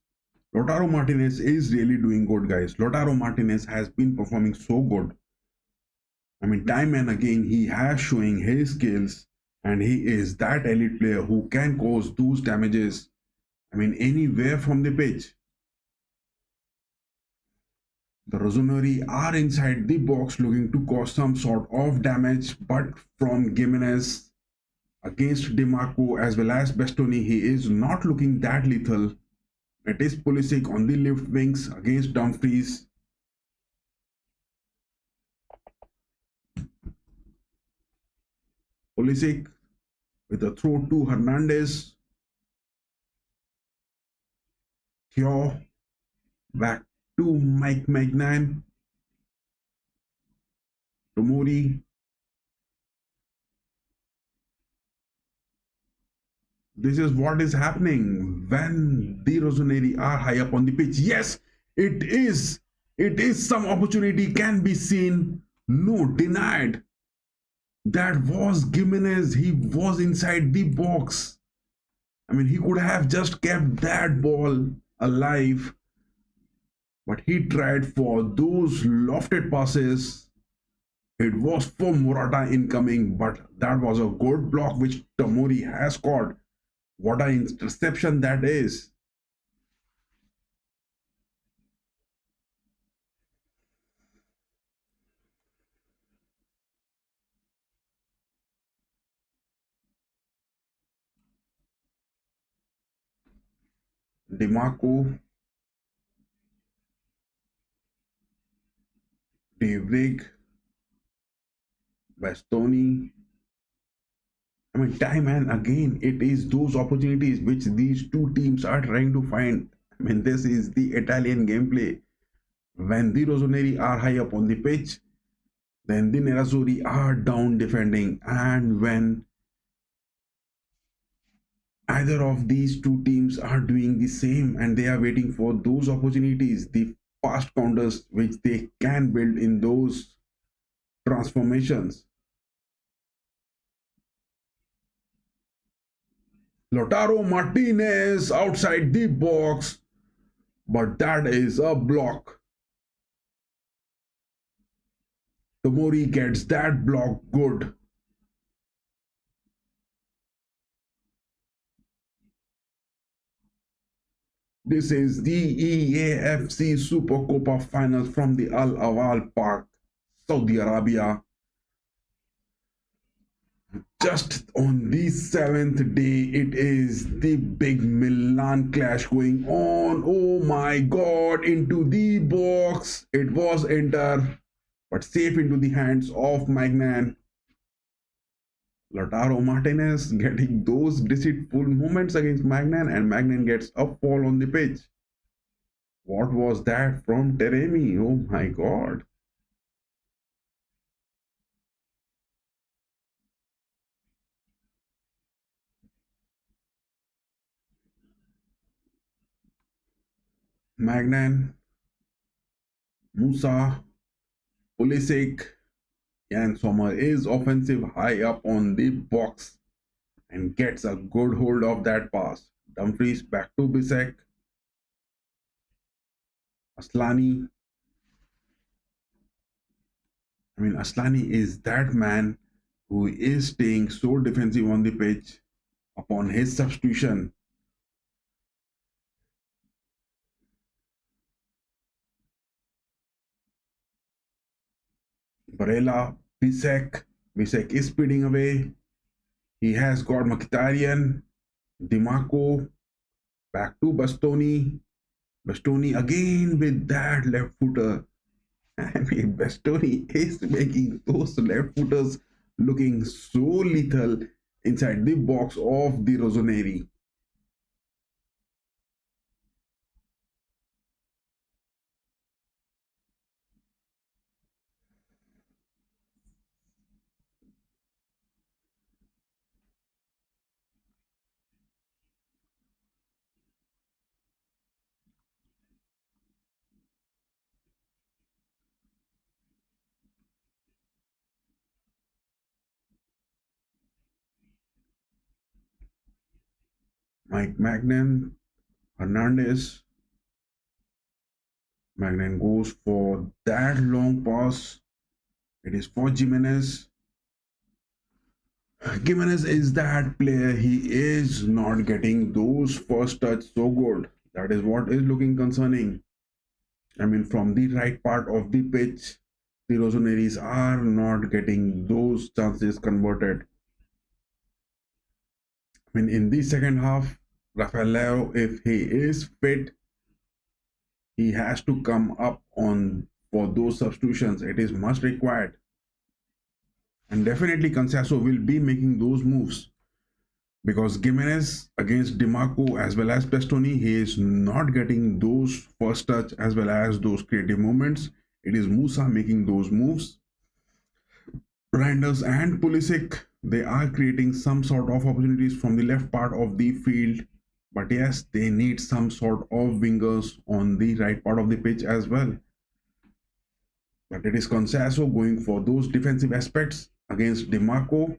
Lautaro Martinez is really doing good, guys. Lautaro Martinez has been performing so good. I mean, time and again, he has showing his skills and he is that elite player who can cause those damages. I mean, anywhere from the pitch. The Rossoneri are inside the box looking to cause some sort of damage, but from Gimenez against DeMarco as well as Bastoni, he is not looking that lethal. It is Pulisic on the left wings against Dumfries. Pulisic with a throw to Hernandez. Theo back to Mike Magnan. Tomori. This is what is happening when the Rossoneri are high up on the pitch. Yes, it is. It is some opportunity can be seen. No, denied. That was Gimenez. He was inside the box. I mean, he could have just kept that ball alive. But he tried for those lofted passes. It was for Morata incoming, but that was a good block which Tomori has caught. What an interception that is. DiMarco, Devrig, Bastoni. I mean, time and again, it is those opportunities which these two teams are trying to find. I mean, this is the Italian gameplay. When the Rossoneri are high up on the pitch, then the Nerazzurri are down defending. And when either of these two teams are doing the same and they are waiting for those opportunities, the fast counters which they can build in those transformations. Lautaro Martinez outside the box, but that is a block. Tomori gets that block good. This is the EAFC Supercoppa Finals from the Al Awal Park, Saudi Arabia. Just on the 7th day, it is the big Milan clash going on. Oh my god, into the box. It was Inter, but safe into the hands of Magnan. Lautaro Martinez getting those deceitful moments against Magnan, and Magnan gets a fall on the pitch. What was that from Teremi? Oh my god. Magnan, Musa, Pulisic, and Sommer is offensive high up on the box and gets a good hold of that pass. Dumfries back to Bisek. Aslani. Aslani is that man who is staying so defensive on the pitch upon his substitution. Barella, Bisek. Bisek is speeding away. He has got Mkhitaryan, DiMarco, back to Bastoni. Bastoni again with that left footer. Bastoni is making those left footers looking so lethal inside the box of the Rossoneri. Mike Magnan, Hernandez. Magnan goes for that long pass. It is for Jimenez. Jimenez is that player. He is not getting those first touch so good. That is what is looking concerning. From the right part of the pitch, the Rossoneris are not getting those chances converted. In the second half, Rafael, if he is fit, he has to come up on for those substitutions. It is must required. And definitely Conceição will be making those moves. Because Gimenez against DiMarco as well as Bastoni, he is not getting those first touch as well as those creative moments. It is Musa making those moves. Reinders and Pulisic, they are creating some sort of opportunities from the left part of the field. But yes, they need some sort of wingers on the right part of the pitch as well. But it is Conceição going for those defensive aspects against DiMarco.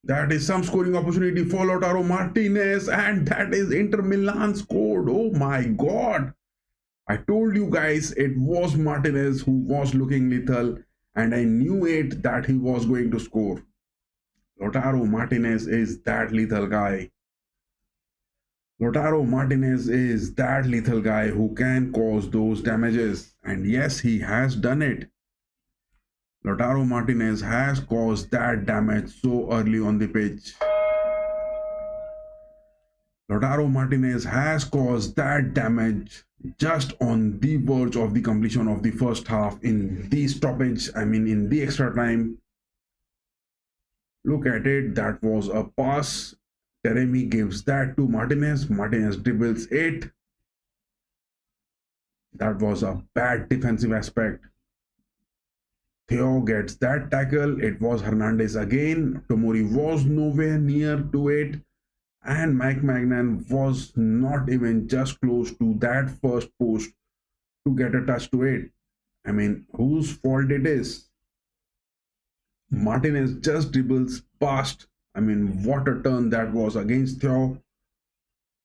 That is some scoring opportunity for Lautaro Martinez, and that is Inter Milan scored. Oh my god. I told you guys it was Martinez who was looking lethal, and I knew it that he was going to score. Lautaro Martinez is that lethal guy. Lautaro Martinez is that lethal guy who can cause those damages, and yes, he has done it. Lautaro Martinez has caused that damage so early on the pitch. Lautaro Martinez has caused that damage just on the verge of the completion of the first half in the stoppage, in the extra time. Look at it, that was a pass. Teremi gives that to Martinez. Martinez dribbles it. That was a bad defensive aspect. Theo gets that tackle. It was Hernandez again. Tomori was nowhere near to it. And Mike Magnan was not even just close to that first post to get a touch to it. Whose fault it is? Martinez just dribbles past. What a turn that was against Theo.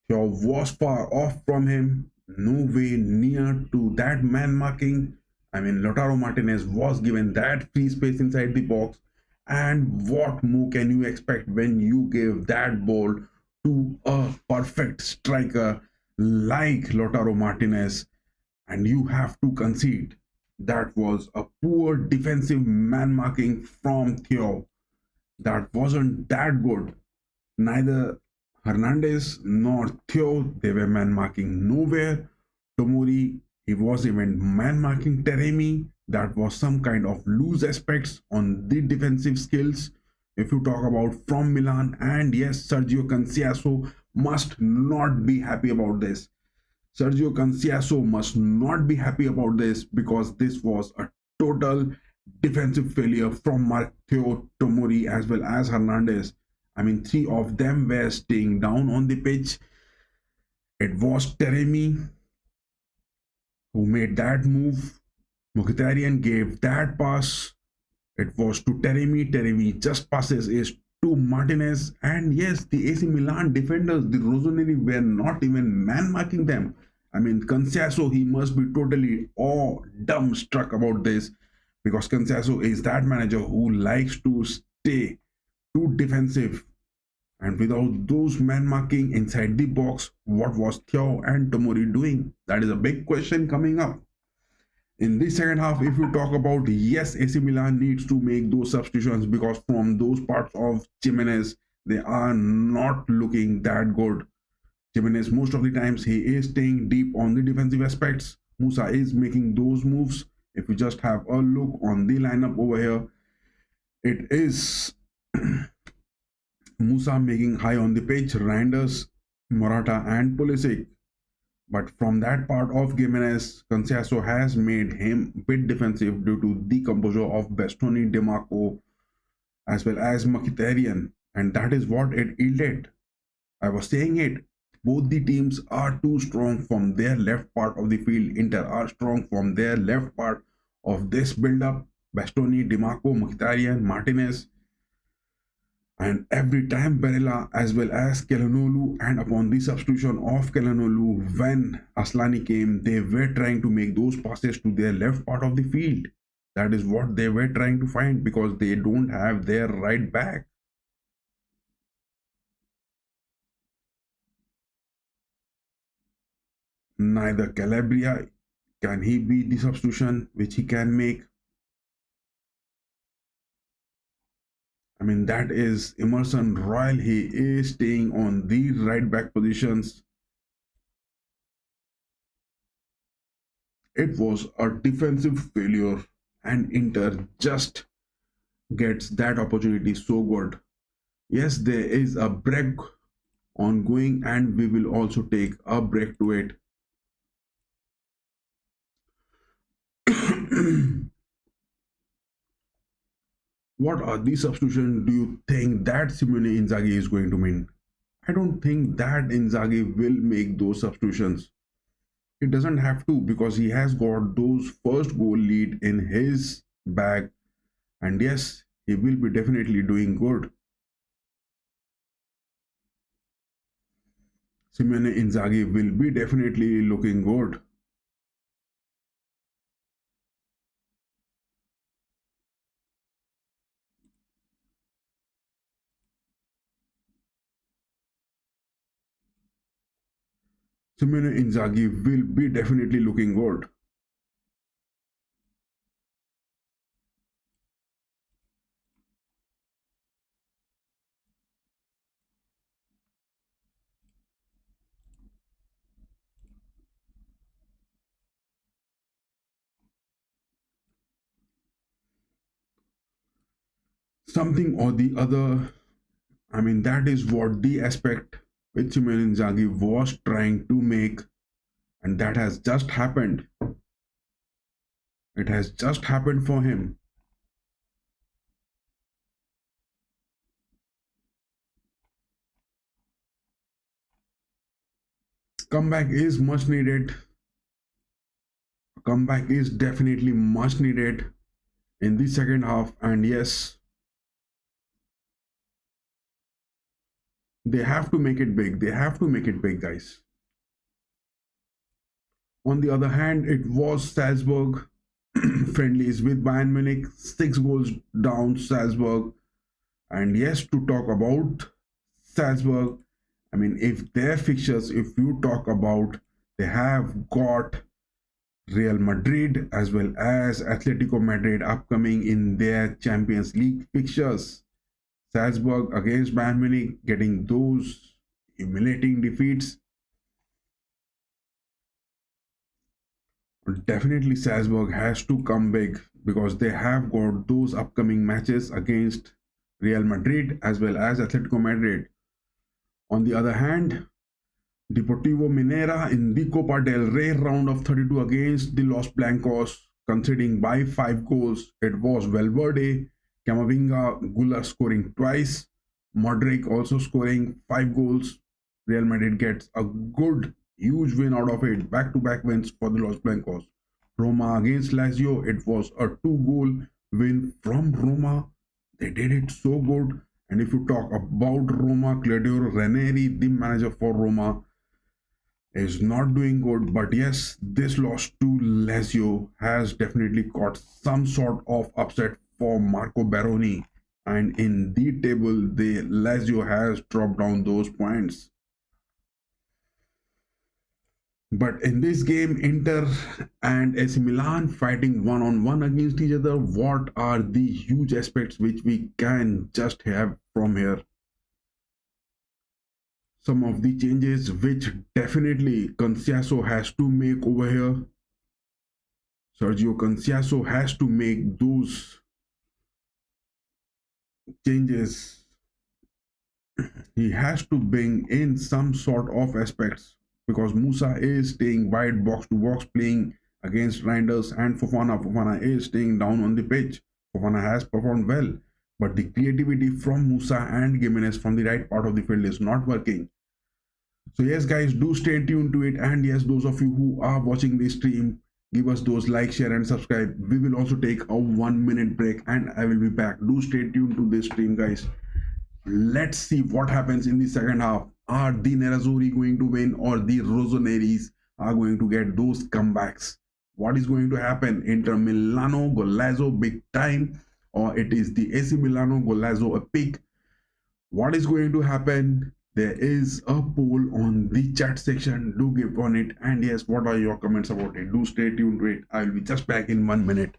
Theo was far off from him, no way near to that man marking. Lautaro Martinez was given that free space inside the box. And what more can you expect when you give that ball to a perfect striker like Lautaro Martinez and you have to concede? That was a poor defensive man marking from Theo. That wasn't that good. Neither Hernandez nor Theo, they were man marking nowhere. Tomori, he was even man marking Teremi. That was some kind of loose aspects on the defensive skills. If you talk about from Milan, and yes, Sergio Conceição must not be happy about this. Sergio Conceição must not be happy about this because this was a total defensive failure from Matteo Tomori as well as Hernandez. Three of them were staying down on the pitch. It was Teremi who made that move. Mkhitaryan gave that pass. It was to Teremi. Teremi just passes it to Martinez. And yes, the AC Milan defenders, the Rossoneri, were not even man marking them. Conceição, he must be totally dumbstruck about this because Conceição is that manager who likes to stay too defensive. And without those man marking inside the box, what was Theo and Tomori doing? That is a big question coming up. In the second half, if you talk about, yes, AC Milan needs to make those substitutions because from those parts of Jimenez, they are not looking that good. Jimenez, most of the times, he is staying deep on the defensive aspects. Musa is making those moves. If you just have a look on the lineup over here, it is Musa making high on the pitch, Reinders, Morata and Pulisic. But from that part of Gimenez, Conceição has made him a bit defensive due to the composure of Bastoni, Demarco as well as Mkhitaryan. And that is what it yielded. I was saying it. Both the teams are too strong from their left part of the field. Inter are strong from their left part of this build-up. Bastoni, Demarco, Mkhitaryan, Martinez. And every time Barella as well as Calhanoglu, and upon the substitution of Calhanoglu, when Aslani came, they were trying to make those passes to their left part of the field. That is what they were trying to find because they don't have their right back. Neither Calabria can he be the substitution which he can make. That is Emerson Royal. He is staying on the right back positions. It was a defensive failure and Inter just gets that opportunity so good. Yes, there is a break ongoing and we will also take a break to it. What are the substitutions do you think that Simone Inzaghi is going to mean? I don't think that Inzaghi will make those substitutions. He doesn't have to because he has got those first goal lead in his bag. And yes, he will be definitely doing good. Simone Inzaghi will be definitely looking good. Simone Inzaghi will be definitely looking good. something or the other. I mean, that is what the aspect which Simone Inzaghi was trying to make, and that has just happened. It has just happened for him. Comeback is much needed. Comeback is definitely much needed in the second half, and yes, they have to make it big. They have to make it big, guys. On the other hand, it was Salzburg friendlies with Bayern Munich, 6 goals down Salzburg. And yes, to talk about Salzburg, I mean, if their fixtures, if you talk about, they have got Real Madrid as well as Atletico Madrid upcoming in their Champions League fixtures. Salzburg against Bayern Munich getting those humiliating defeats. Definitely Salzburg has to come big because they have got those upcoming matches against Real Madrid as well as Atletico Madrid. On the other hand, Deportivo Minera in the Copa del Rey round of 32 against the Los Blancos, conceding by 5 goals. It was Valverde, Camavinga, Gula scoring twice, Modric also scoring 5 goals. Real Madrid gets a good, huge win out of it. Back-to-back wins for the Los Blancos. Roma against Lazio, it was a 2-goal win from Roma. They did it so good. And if you talk about Roma, Claudio Ranieri, the manager for Roma, is not doing good. But yes, this loss to Lazio has definitely got some sort of upset for Marco Baroni. And in the table, the Lazio has dropped down those points. But in this game, Inter and AC Milan fighting one-on-one against each other. What are the huge aspects which we can just have from here? Some of the changes which definitely Conciaso has to make over here. Sergio Conciaso has to make those changes. He has to bring in some sort of aspects because Musa is staying wide box to box playing against Reinders and Fofana. Fofana is staying down on the pitch. Fofana has performed well, but the creativity from Musa and Gimenez from the right part of the field is not working. So yes, guys, do stay tuned to it. And yes, those of you who are watching this stream, give us those like, share, and subscribe. We will also take a 1 minute break, and I will be back. Do stay tuned to this stream, guys. Let's see what happens in the second half. Are the Nerazzurri going to win, or the Rossoneris are going to get those comebacks? What is going to happen? Inter Milano Golazo big time, or it is the AC Milano Golazo a pick? What is going to happen? There is a poll on the chat section. Do give on it. And yes, what are your comments about it? Do stay tuned to it. I will be just back in 1 minute.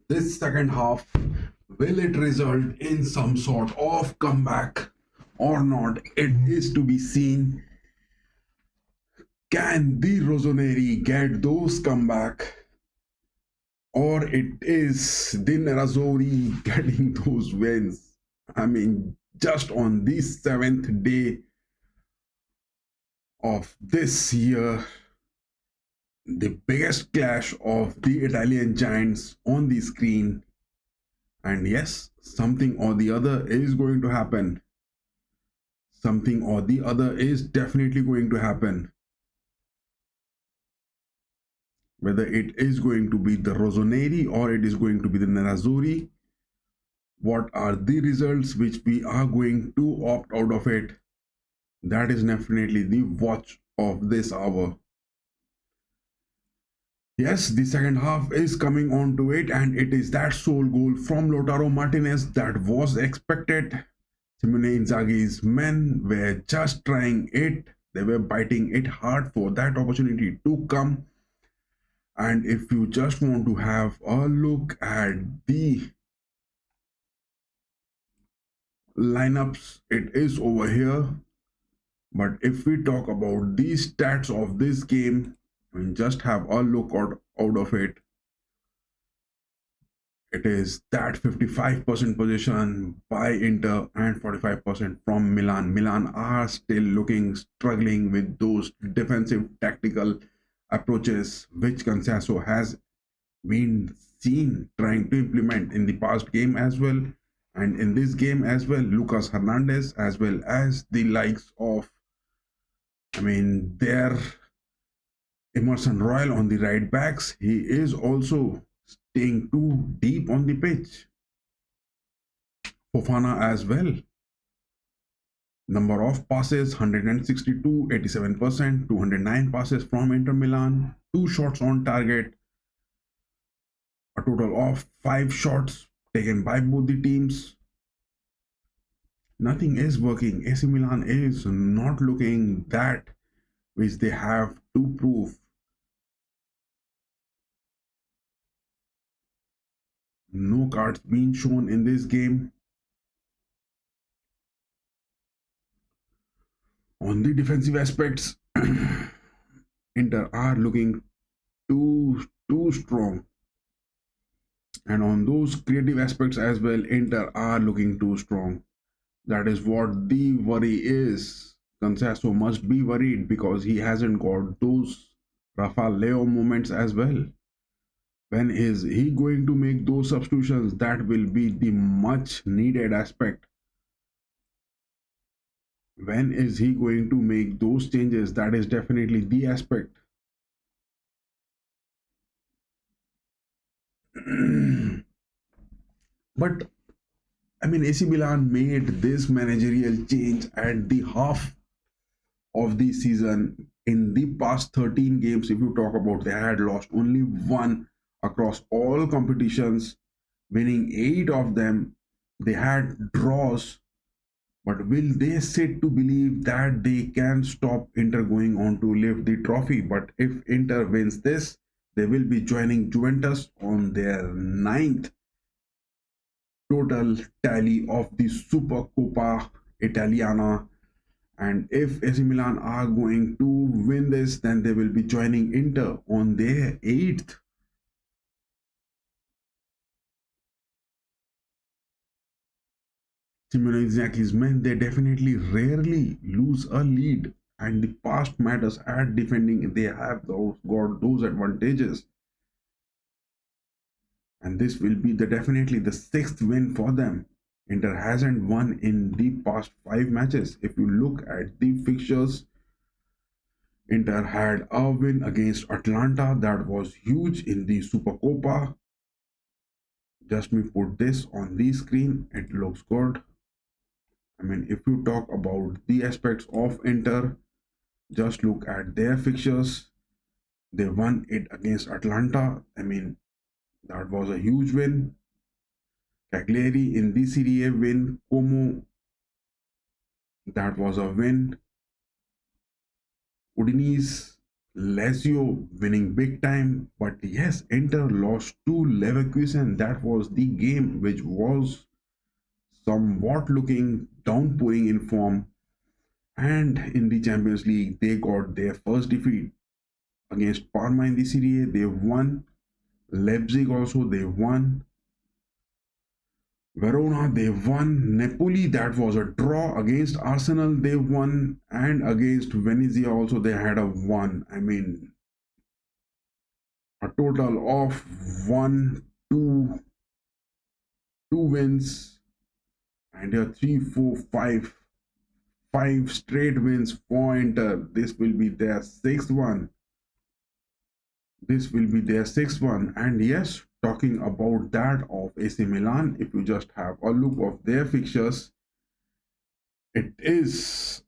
this second half, will it result in some sort of comeback or not? It is to be seen. Can the Rossoneri get those comeback, or it is the Nerazzurri getting those wins? I mean, just on the seventh day of this year, the biggest clash of the Italian giants on the screen. And yes, something or the other is going to happen. Something or the other is definitely going to happen. Whether it is going to be the Rossoneri or it is going to be the Nerazzurri, what are the results which we are going to opt out of it? That is definitely the watch of this hour. Yes, the second half is coming on to it, and it is that sole goal from Lautaro Martinez that was expected. Simone Inzaghi's men were just trying it. They were biting it hard for that opportunity to come. And if you just want to have a look at the lineups, it is over here. But if we talk about the stats of this game, I mean, just have a look out of it. It is that 55% possession by Inter and 45% from Milan. Milan are still struggling with those defensive tactical approaches which Conceição has been seen trying to implement in the past game as well, and in this game as well. Lucas Hernandez, as well as the likes of, their Emerson Royal on the right backs. He is also staying too deep on the pitch. Fofana as well. Number of passes 162, 87%, 209 passes from Inter Milan, 2 shots on target, a total of 5 shots taken by both the teams. Nothing is working. AC Milan is not looking that which they have to prove. No cards being shown in this game. On the defensive aspects, Inter are looking too strong. And on those creative aspects as well, Inter are looking too strong. That is what the worry is. Conceição must be worried because he hasn't got those Rafael Leo moments as well. When is he going to make those substitutions? That will be the much needed aspect. When is he going to make those changes? That is definitely the aspect. But AC Milan made this managerial change at the half of the season. In the past 13 games, if you talk about, they had lost only one across all competitions, winning 8 of them. They had draws. But will they sit to believe that they can stop Inter going on to lift the trophy? But if Inter wins this, they will be joining Juventus on their 9th total tally of the Supercoppa Italiana. And if AC Milan are going to win this, then they will be joining Inter on their 8th. Simone Inzaghi's men, they definitely rarely lose a lead, and the past matters at defending. They have got those advantages, and this will be definitely the 6th win for them. Inter hasn't won in the past 5 matches. If you look at the fixtures, Inter had a win against Atalanta that was huge in the Supercoppa. Just me put this on the screen, it looks good. If you talk about the aspects of Inter, just look at their fixtures. They won it against Atalanta. That was a huge win. Cagliari in the Serie A win. Como, that was a win. Udinese, Lazio winning big time, but yes, Inter lost to Leverkusen. That was the game which was somewhat looking downpouring in form. And in the Champions League, they got their first defeat against Parma in the Serie A. They won. Leipzig also they won. Verona they won. Napoli that was a draw. Against Arsenal they won, and against Venezia also they had a one. I mean, a total of one, two wins, and a three, four, five straight wins for Inter. This will be their sixth one. This will be their sixth one. And yes, talking about that of AC Milan, if you just have a look of their fixtures, it is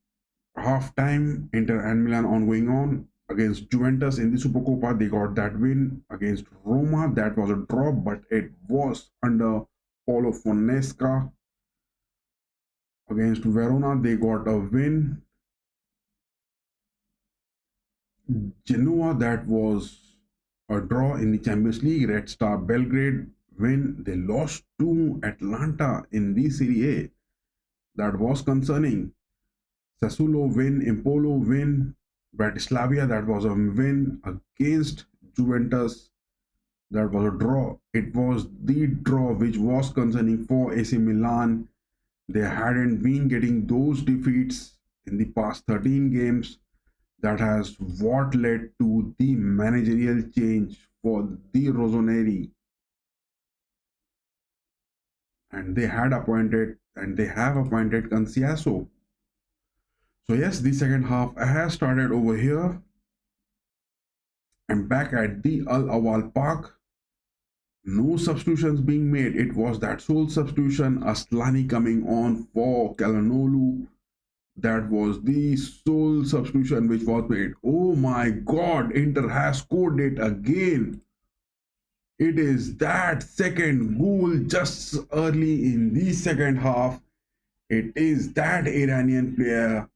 half time. Inter and Milan ongoing on against Juventus in the Supercoppa. They got that win against Roma. That was a draw, but it was under Paulo Fonseca. Against Verona, they got a win. Genoa, that was a draw in the Champions League. Red Star Belgrade win. They lost to Atlanta in the Serie A. That was concerning. Sassuolo win. Empoli win. Bratislava, that was a win against Juventus. That was a draw. It was the draw which was concerning for AC Milan. They hadn't been getting those defeats in the past 13 games. That has what led to the managerial change for the Rossoneri. And they have appointed Canciaso. So yes, the second half has started over here. I'm back at the Al Awal Park. No substitutions being made. It was that sole substitution, Aslani coming on for Calhanoglu. That was the sole substitution which was made. Oh my God, Inter has scored it again. It is that second goal just early in the second half. It is that Iranian player,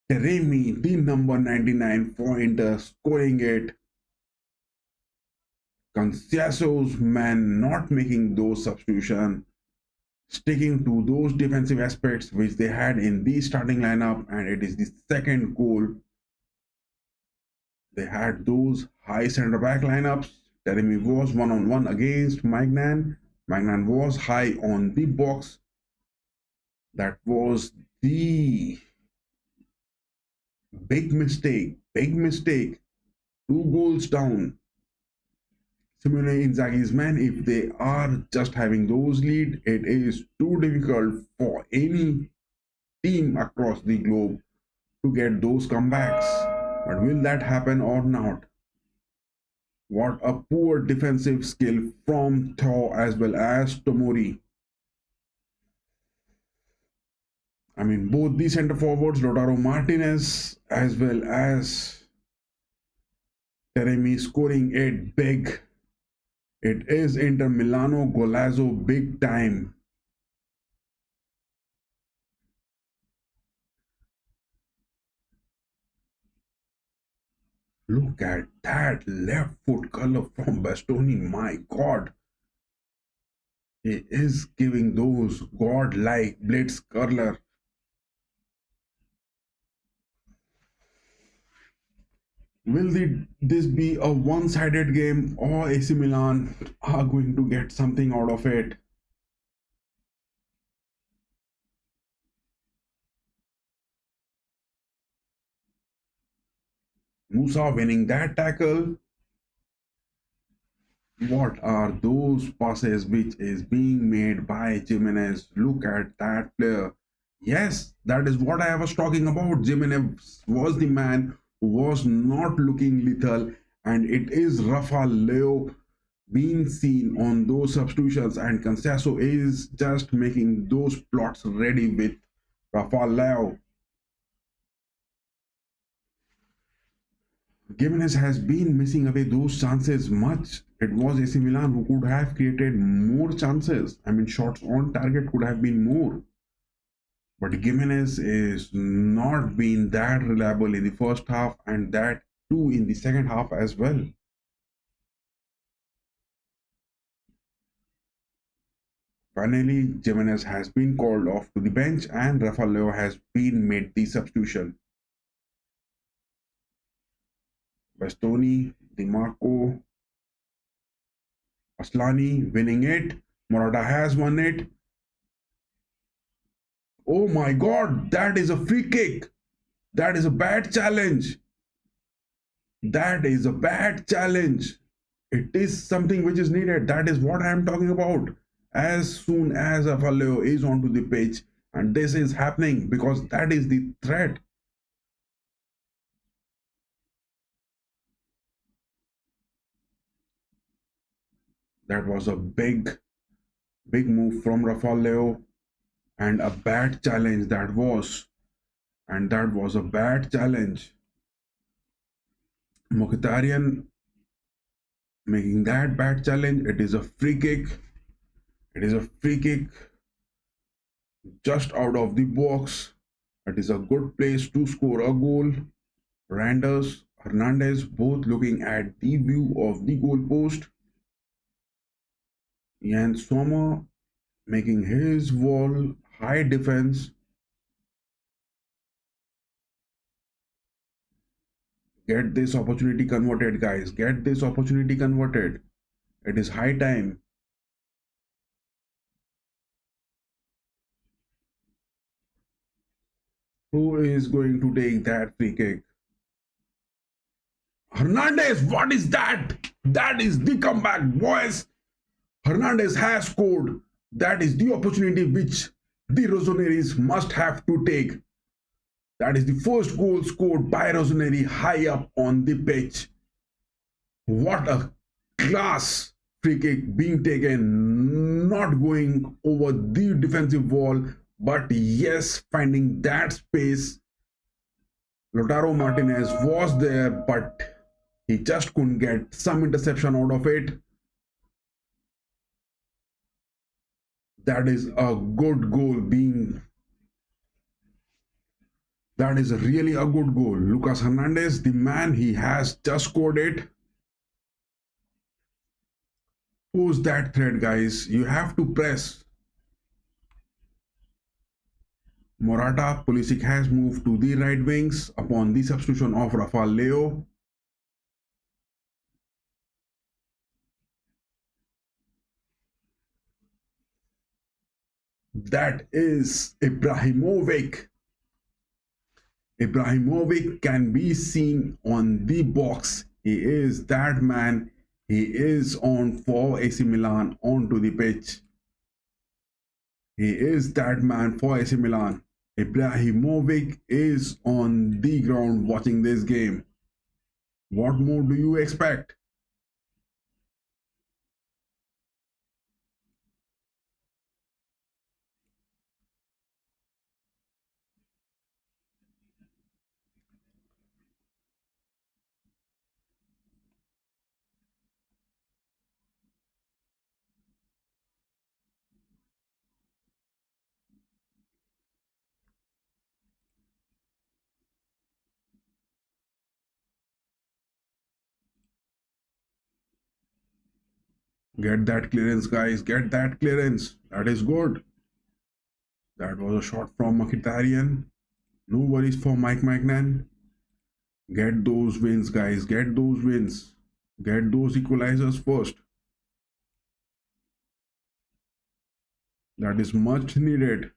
Teremi, the number 99 for Inter, scoring it. Canciaso's man not making those substitutions, sticking to those defensive aspects which they had in the starting lineup, and it is the second goal. They had those high centre back lineups. Teremi was one-on-one against Magnan. Magnan was high on the box. That was the big mistake. 2 goals down. Simone Inzaghi's men, if they are just having those lead, it is too difficult for any team across the globe to get those comebacks. But will that happen or not? What a poor defensive skill from Thor as well as Tomori. I mean, both the centre forwards, Lautaro Martinez as well as Teremi, scoring it big. It is Inter Milano Golazo big time. Look at that left foot color from Bastoni. My God. He is giving those god-like blitz curler. Will this be a one-sided game, or AC Milan are going to get something out of it? Musa winning that tackle. What are those passes which is being made by Jimenez? Look at that player. Yes, that is what I was talking about. Jimenez was the man who was not looking lethal, and it is Rafa Leo being seen on those substitutions, and Canciaso is just making those plots ready with Rafa Leo. Gimenez has been missing away those chances much. It was AC Milan who could have created more chances. I mean, shots on target could have been more. But Gimenez is not been that reliable in the first half, and that two in the second half as well. Finally, Jimenez has been called off to the bench and Rafael has been made the substitution. Bastoni, Di Marco, Aslani winning it. Morata has won it. Oh my god, that is a free kick. That is a bad challenge. That is a bad challenge. It is something which is needed. That is what I am talking about. As soon as Rafael is onto the pitch, and this is happening because that is the threat. That was a big move from Rafael and a bad challenge that was. And that was a bad challenge. Mkhitaryan making that bad challenge. It is a free kick. It is a free kick just out of the box. It is a good place to score a goal. Randers, Hernandez both looking at the view of the goal post. Jan Sommer making his wall high defense. Get this opportunity converted, guys. Get this opportunity converted. It is high time. Who is going to take that free kick? Hernandez, what is that? That is the comeback, boys. Hernandez has scored. That is the opportunity which the Rossoneris must have to take. That is the first goal scored by Rossoneri high up on the pitch. What a class free kick being taken, not going over the defensive wall, but yes, finding that space. Lautaro Martinez was there, but he just couldn't get some interception out of it. That is a good goal being. That is really a good goal. Lucas Hernandez, the man, he has just scored it. Who's that threat, guys? You have to press. Morata, Pulisic has moved to the right wings upon the substitution of Rafael Leo. That is Ibrahimovic. Ibrahimovic can be seen on the box. He is that man. He is on for AC Milan onto the pitch. He is that man for AC Milan. Ibrahimovic is on the ground watching this game. What more do you expect? Get that clearance, guys. Get that clearance. That is good. That was a shot from Mkhitaryan. No worries for Mike Magnan. Get those wins, guys. Get those wins. Get those equalizers first. That is much needed.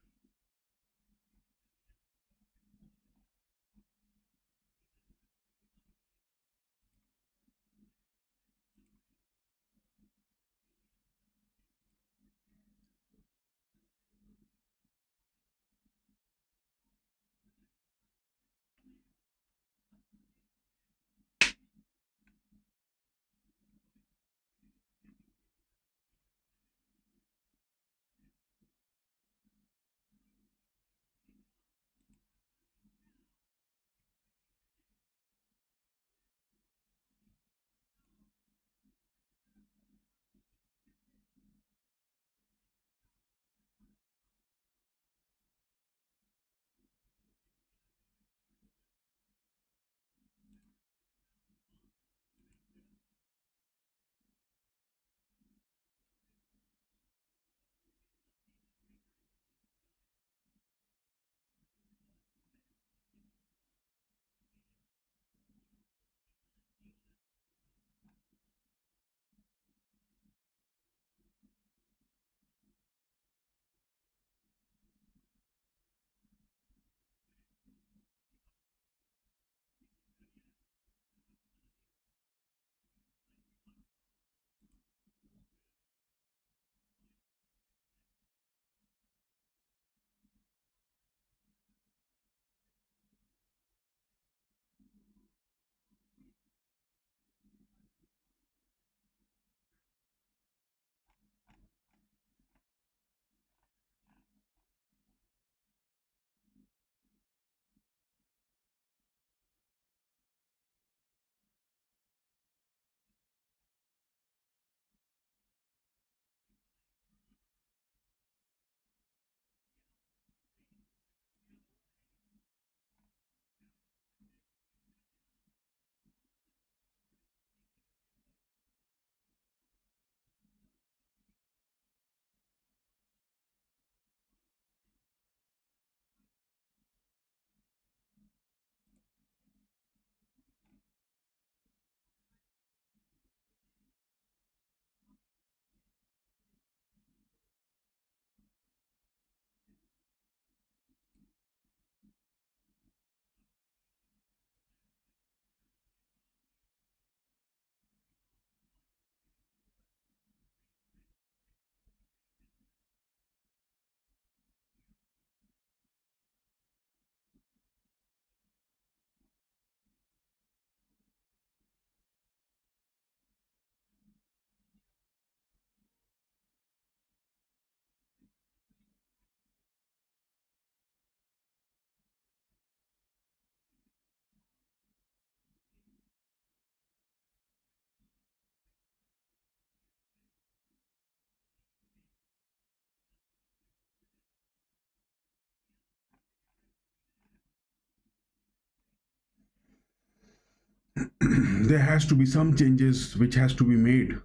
there has to be some changes which has to be made.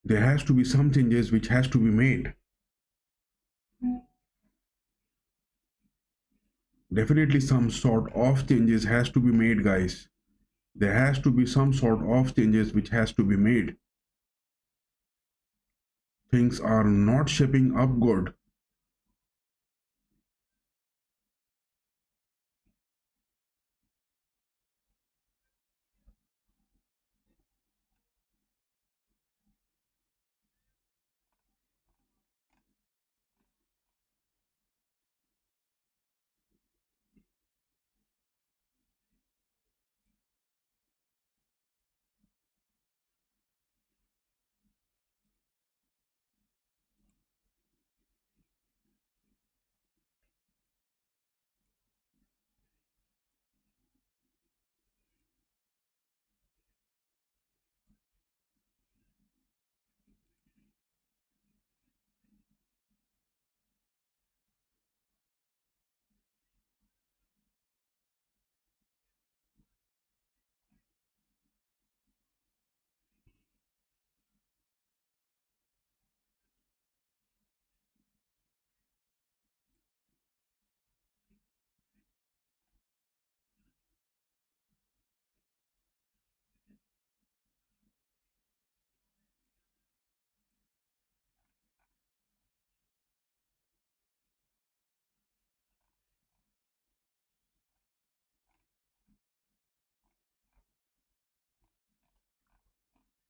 There has to be some changes which has to be made. Definitely some sort of changes has to be made, guys. There has to be some sort of changes which has to be made. Things are not shaping up good.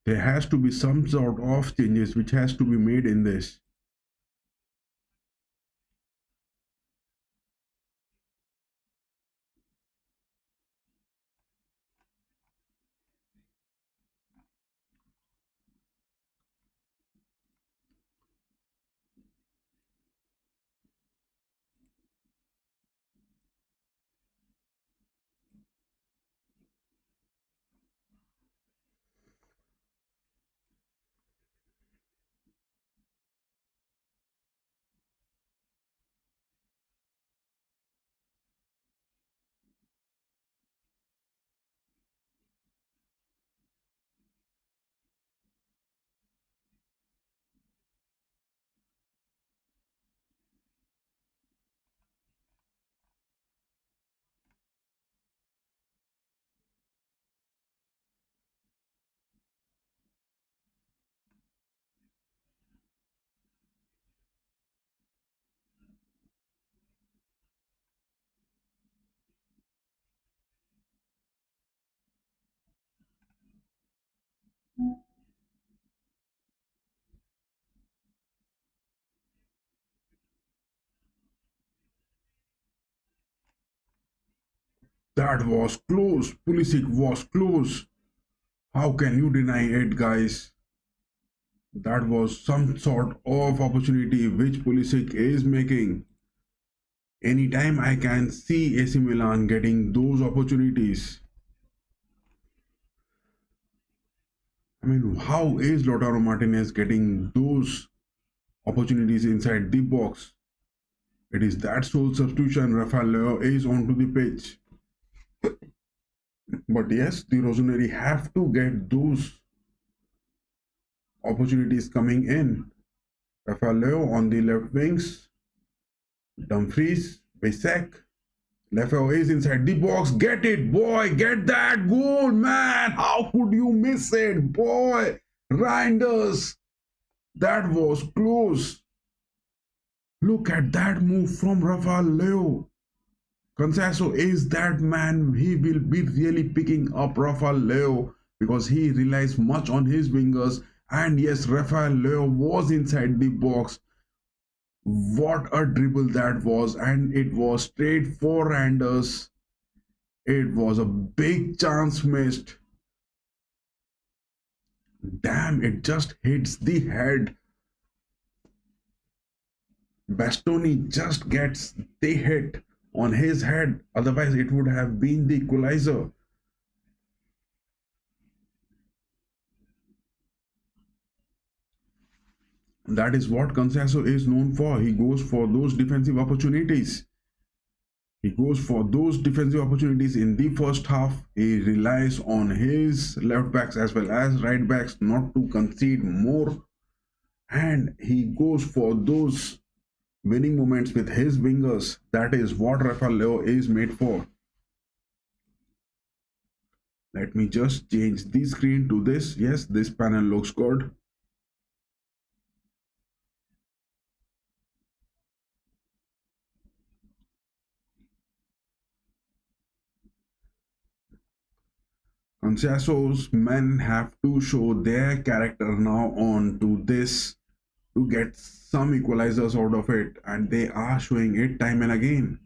There has to be some sort of changes which has to be made in this. That was close. Pulisic was close. How can you deny it, guys? That was some sort of opportunity which Pulisic is making. Anytime I can see AC Milan getting those opportunities. I mean, how is Lautaro Martinez getting those opportunities inside the box? It is that sole substitution. Rafael Leo is onto the pitch. But yes, the Rossoneri have to get those opportunities coming in. Rafael Leo on the left wings. Dumfries, Bisek. Lefeo is inside the box. Get it, boy. Get that goal, man. How could you miss it, boy? Reinders. That was close. Look at that move from Rafael Leo. Conceição is that man. He will be really picking up Rafael Leo because he relies much on his wingers. And yes, Rafael Leo was inside the box. What a dribble that was, and it was straight for Randers. It was a big chance missed. Damn, it just hits the head. Bastoni just gets the hit on his head, otherwise it would have been the equalizer. That is what Conceição is known for. He goes for those defensive opportunities. He goes for those defensive opportunities in the first half. He relies on his left backs as well as right backs not to concede more. And he goes for those winning moments with his wingers. That is what Rafael Leo is made for. Let me just change the screen to this. Yes, this panel looks good. Conceição's men have to show their character now on to this to get some equalizers out of it, and they are showing it time and again.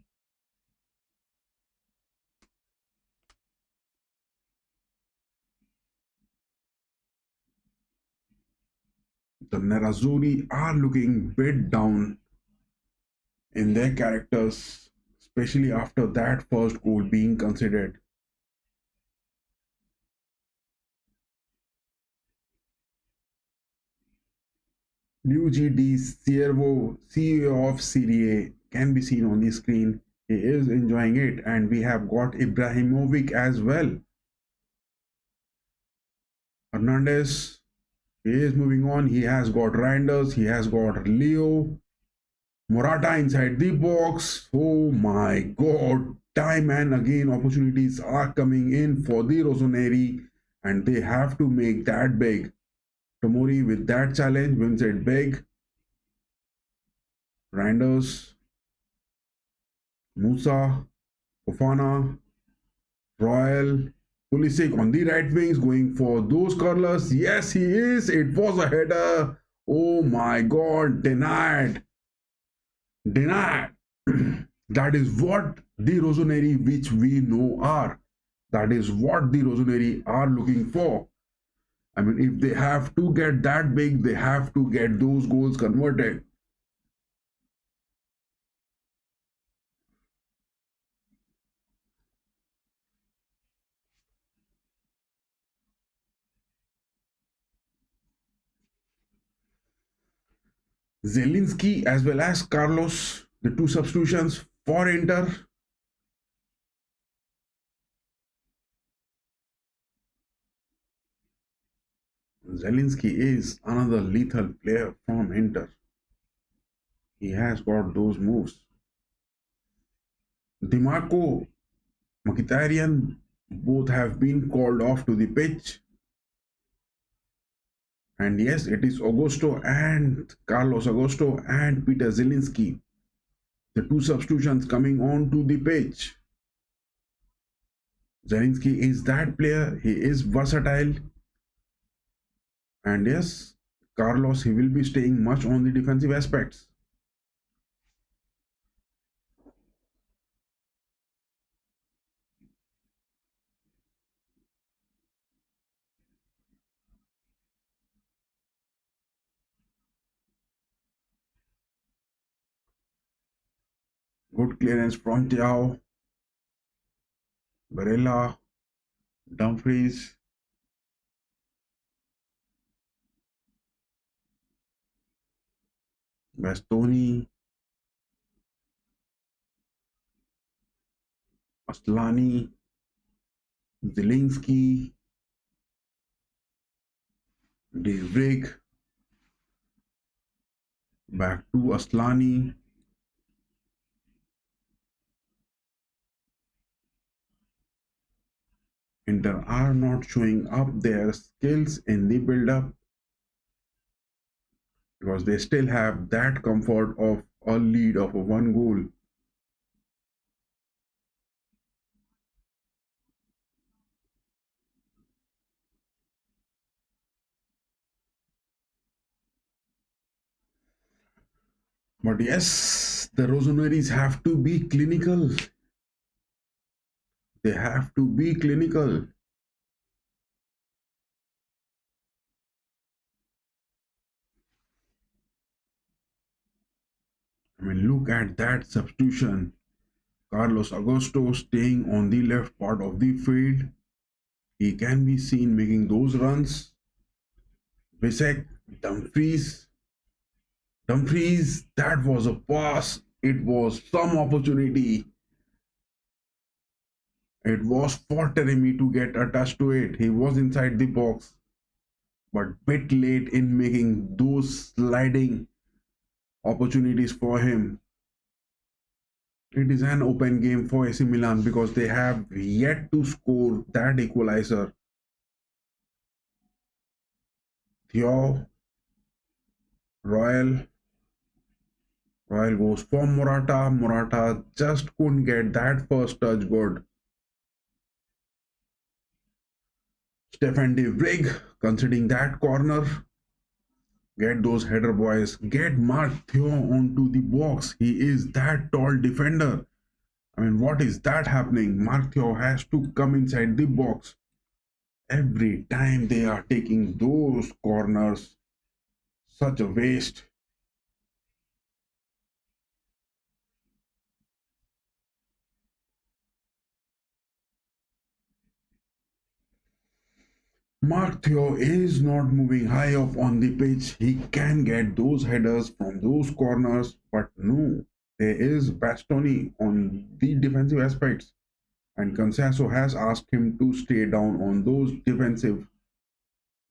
The Nerazzurri are looking bit down in their characters, especially after that first goal being considered. Luigi Di Ciervo, CEO of Serie A, can be seen on the screen. He is enjoying it, and we have got Ibrahimovic as well. Hernandez, he is moving on. He has got Reinders, he has got Leo, Morata inside the box. Oh my god, time and again opportunities are coming in for the Rossoneri, and they have to make that big. Tomori with that challenge wins it big. Reinders, Musa, Fofana, Royal, Pulisic on the right wings going for those curlers. Yes, he is. It was a header. Oh my god, denied. Denied. That is what the Rossoneri which we know are. That is what the Rossoneri are looking for. I mean, if they have to get that big, they have to get those goals converted. Zelinski as well as Carlos, the two substitutions for Inter. Zelinski is another lethal player from Inter. He has got those moves. DiMarco, Mkhitaryan, both have been called off to the pitch. And yes, it is Augusto and Carlos Augusto and Peter Zelinski, the two substitutions coming on to the pitch. Zelinski is that player. He is versatile. And yes, Carlos, he will be staying much on the defensive aspects. Good clearance from Thiago, Barella, Dumfries. Bastoni, Aslani, Zelinski, Devrik, back to Aslani. Inter are not showing up their skills in the build-up because they still have that comfort of a lead of a one goal. But yes, the Rossoneris have to be clinical. They have to be clinical. I mean, look at that substitution. Carlos Augusto staying on the left part of the field. He can be seen making those runs. Visek, Dumfries. Dumfries, that was a pass. It was some opportunity. It was for Teremi to get attached to it. He was inside the box, but bit late in making those sliding opportunities for him. It is an open game for AC Milan because they have yet to score that equalizer. Theo, Royal, Royal goes for Morata. Morata just couldn't get that first touch good. Stefan de Vrij considering that corner. Get those header boys. Get Mark Theo onto the box. He is that tall defender. I mean, what is that happening? Mark Theo has to come inside the box. Every time they are taking those corners, such a waste. Mark Theo is not moving high up on the pitch. He can get those headers from those corners, but no, there is Bastoni on the defensive aspects, and Conceição has asked him to stay down on those defensive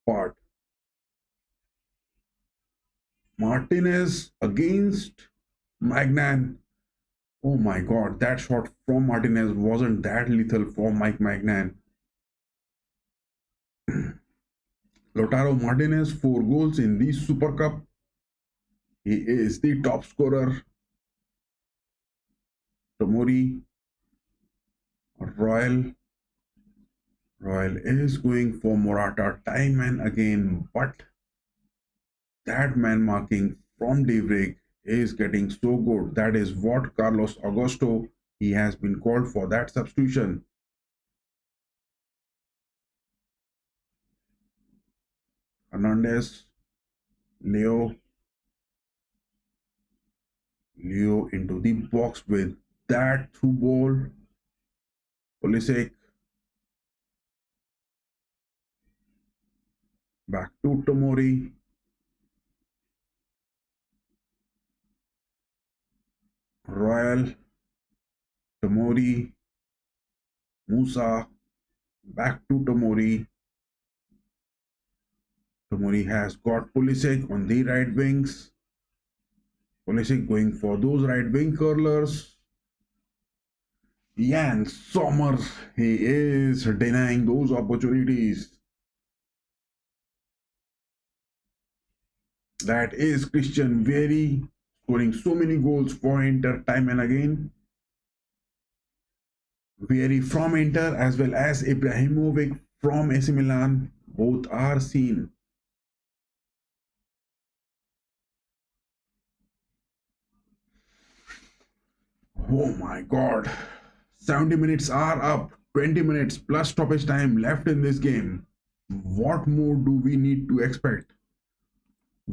part. Martinez against Magnan. Oh my god, that shot from Martinez wasn't that lethal for Mike Magnan. Lautaro Martinez, 4 goals in the Super Cup. He is the top scorer. Tomori, Royal. Royal is going for Morata time and again, but that man marking from De Vrij is getting so good. That is what Carlos Augusto, he has been called for that substitution. Hernandez, Leo into the box with that through ball. Pulisic back to Tomori. Royal, Tomori, Musa, back to Tomori. Tomori has got Pulisic on the right wings. Pulisic going for those right wing curlers. Jan Sommer, he is denying those opportunities. That is Christian Vieri scoring so many goals for Inter time and again. Vieri from Inter as well as Ibrahimovic from AC Milan, both are seen. Oh my god. 70 minutes are up. 20 minutes plus stoppage time left in this game. What more do we need to expect?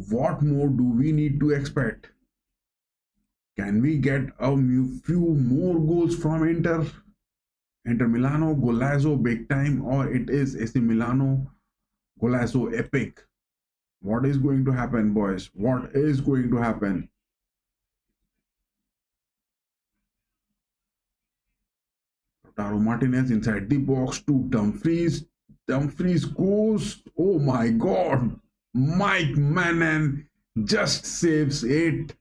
What more do we need to expect? Can we get a few more goals from Inter? Inter Milano, Golazo big time, or it is AC Milano, Golazo epic? What is going to happen, boys? What is going to happen? Lautaro Martinez inside the box to Dumfries. Dumfries goes. Oh my god. Mike Manan just saves it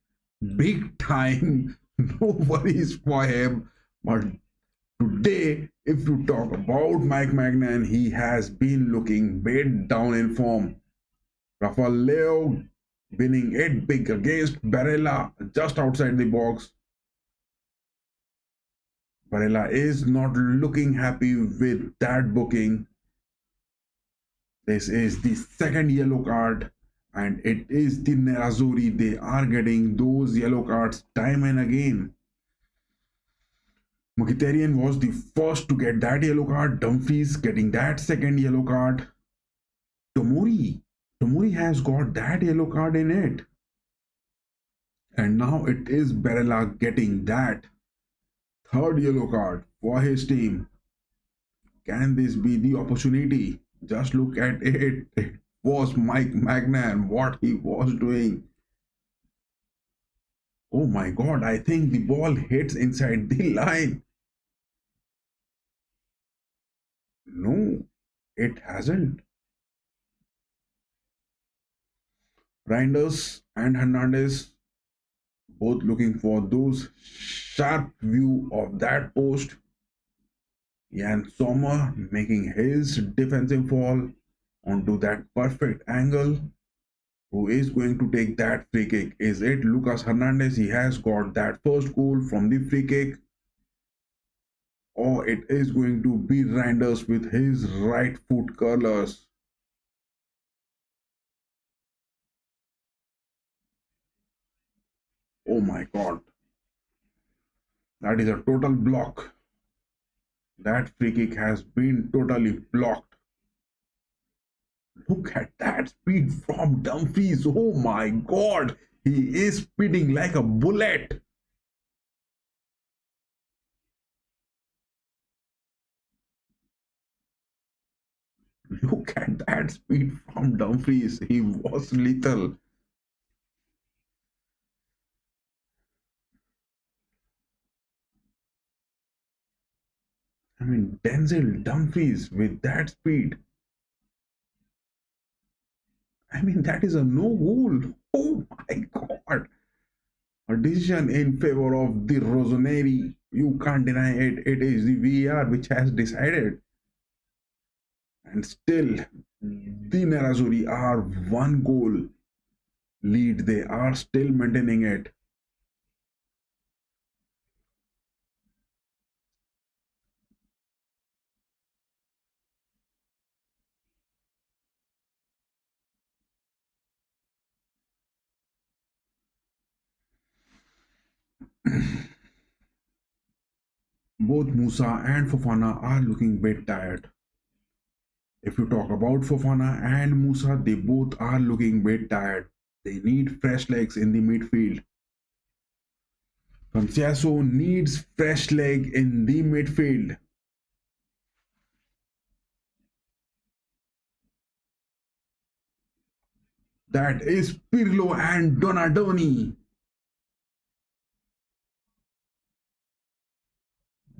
big time. No worries for him. But today, if you talk about Mike Magnan, he has been looking bit down in form. Rafael Leo winning it big against Barella just outside the box. Barella is not looking happy with that booking. This is the second yellow card, and it is the Nerazzurri. They are getting those yellow cards time and again. Mkhitaryan was the first to get that yellow card. Dumfries getting that second yellow card. Tomori has got that yellow card in it. And now it is Barella getting that third yellow card for his team. Can this be the opportunity? Just look at it. It was Mike Magnan, what he was doing. Oh my god, I think the ball hits inside the line. No, it hasn't. Reinders and Hernandez both looking for those sharp view of that post. Jan Sommer making his defensive fall onto that perfect angle. Who is going to take that free kick? Is it Lucas Hernandez? He has got that first goal from the free kick. Or it is going to be Reinders with his right foot curlers. Oh my god. That is a total block. That free kick has been totally blocked. Look at that speed from Dumfries. Oh my god. He is speeding like a bullet. Look at that speed from Dumfries. He was lethal. I mean, Denzel Dumfries with that speed. I mean, that is a no goal. Oh my god. A decision in favor of the Rossoneri. You can't deny it. It is the VAR which has decided. And still, the Nerazzurri are one goal lead. They are still maintaining it. Both Musa and Fofana are looking a bit tired. If you talk about Fofana and Musa, they both are looking a bit tired. They need fresh legs in the midfield. Conceição needs fresh leg in the midfield. That is Pirlo and Donadoni.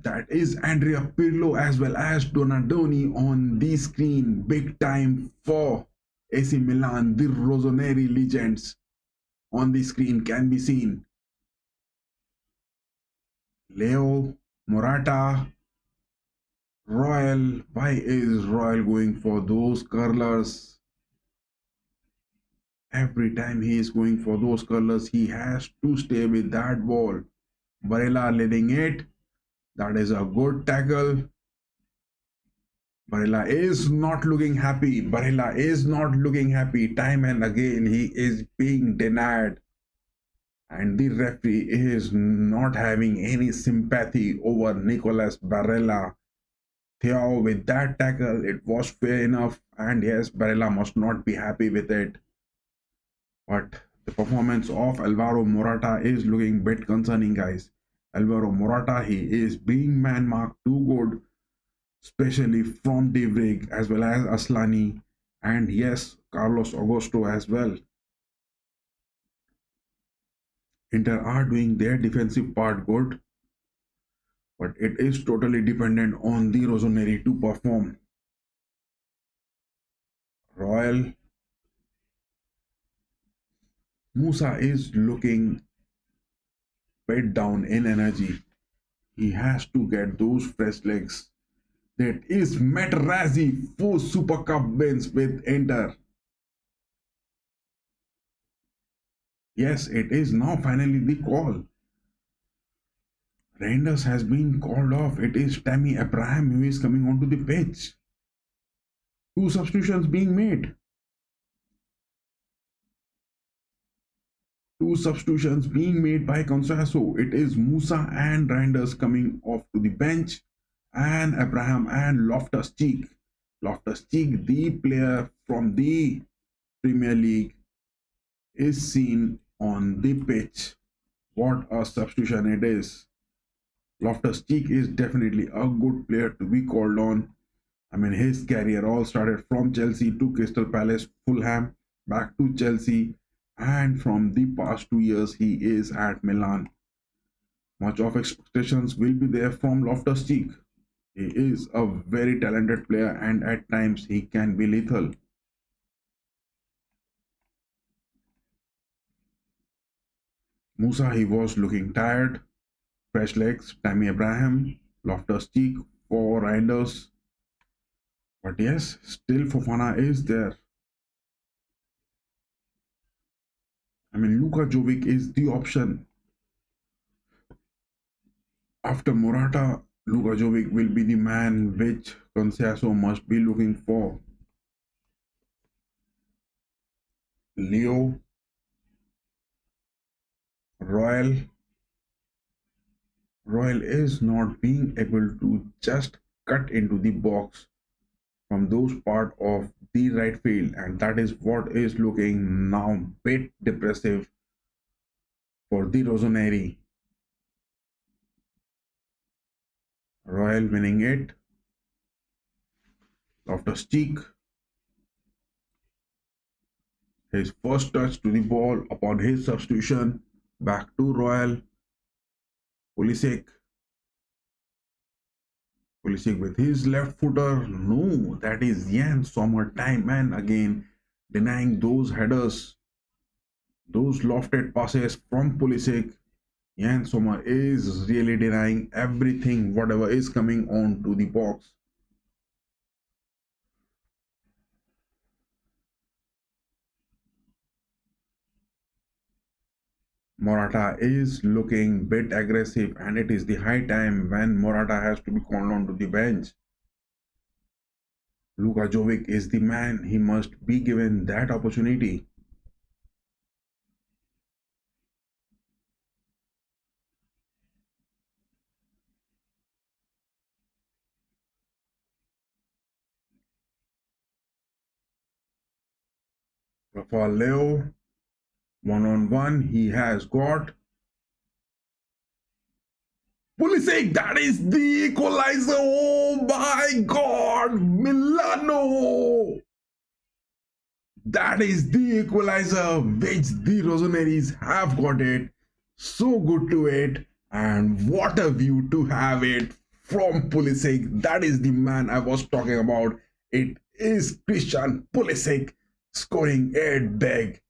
That is Andrea Pirlo as well as Donadoni on the screen. Big time for AC Milan. The Rossoneri legends on the screen can be seen. Leo, Morata, Royal. Why is Royal going for those curlers? Every time he is going for those curlers, he has to stay with that ball. Barella leading it. That is a good tackle. Barella is not looking happy. Barella is not looking happy. Time and again, he is being denied. And the referee is not having any sympathy over Nicolas Barella. Theo, with that tackle, it was fair enough. And yes, Barella must not be happy with it. But the performance of Alvaro Morata is looking a bit concerning, guys. Alvaro Morata, he is being man marked too good, especially from De Vrij as well as Aslani, and yes, Carlos Augusto as well. Inter are doing their defensive part good, but it is totally dependent on the Rossoneri to perform. Royal Musa is looking bit down in energy. He has to get those fresh legs. That is Materazzi, 4 Super Cup wins with Inter. Yes, it is now finally the call. Reinders has been called off. It is Tammy Abraham who is coming onto the pitch. 2 substitutions being made. 2 substitutions being made by Conceição. It is Musa and Reinders coming off to the bench, and Abraham and Loftus-Cheek. Loftus-Cheek, the player from the Premier League, is seen on the pitch. What a substitution it is. Loftus-Cheek is definitely a good player to be called on. I mean, his career all started from Chelsea to Crystal Palace, Fulham, back to Chelsea, and from the past 2 years he is at Milan. Much of expectations will be there from Loftus-Cheek. He is a very talented player and at times he can be lethal. Musa, he was looking tired. Fresh legs, Tammy Abraham, Loftus-Cheek, 4 Reinders. But yes, still Fofana is there. I mean, Luka Jovic is the option. After Morata, Luka Jovic will be the man which Conceição must be looking for. Leo, Royal. Royal is not being able to just cut into the box from those part of the right field, and that is what is looking now bit depressive for the Rossoneri. Royal winning it. Loftus-Cheek, his first touch to the ball upon his substitution. Back to Royal. Pulisic. Pulisic with his left footer. No, that is Jan Sommer time and again denying those headers. Those lofted passes from Pulisic. Jan Sommer is really denying everything, whatever is coming on to the box. Morata is looking bit aggressive and it is the high time when Morata has to be called on to the bench. Luka Jovic is the man, he must be given that opportunity. Rafael Leo, one-on-one, he has got Pulisic, that is the equalizer. Oh my God, Milano. That is the equalizer which the Rossoneris have got it. So good to it. And what a view to have it from Pulisic. That is the man I was talking about. It is Christian Pulisic scoring 8 big.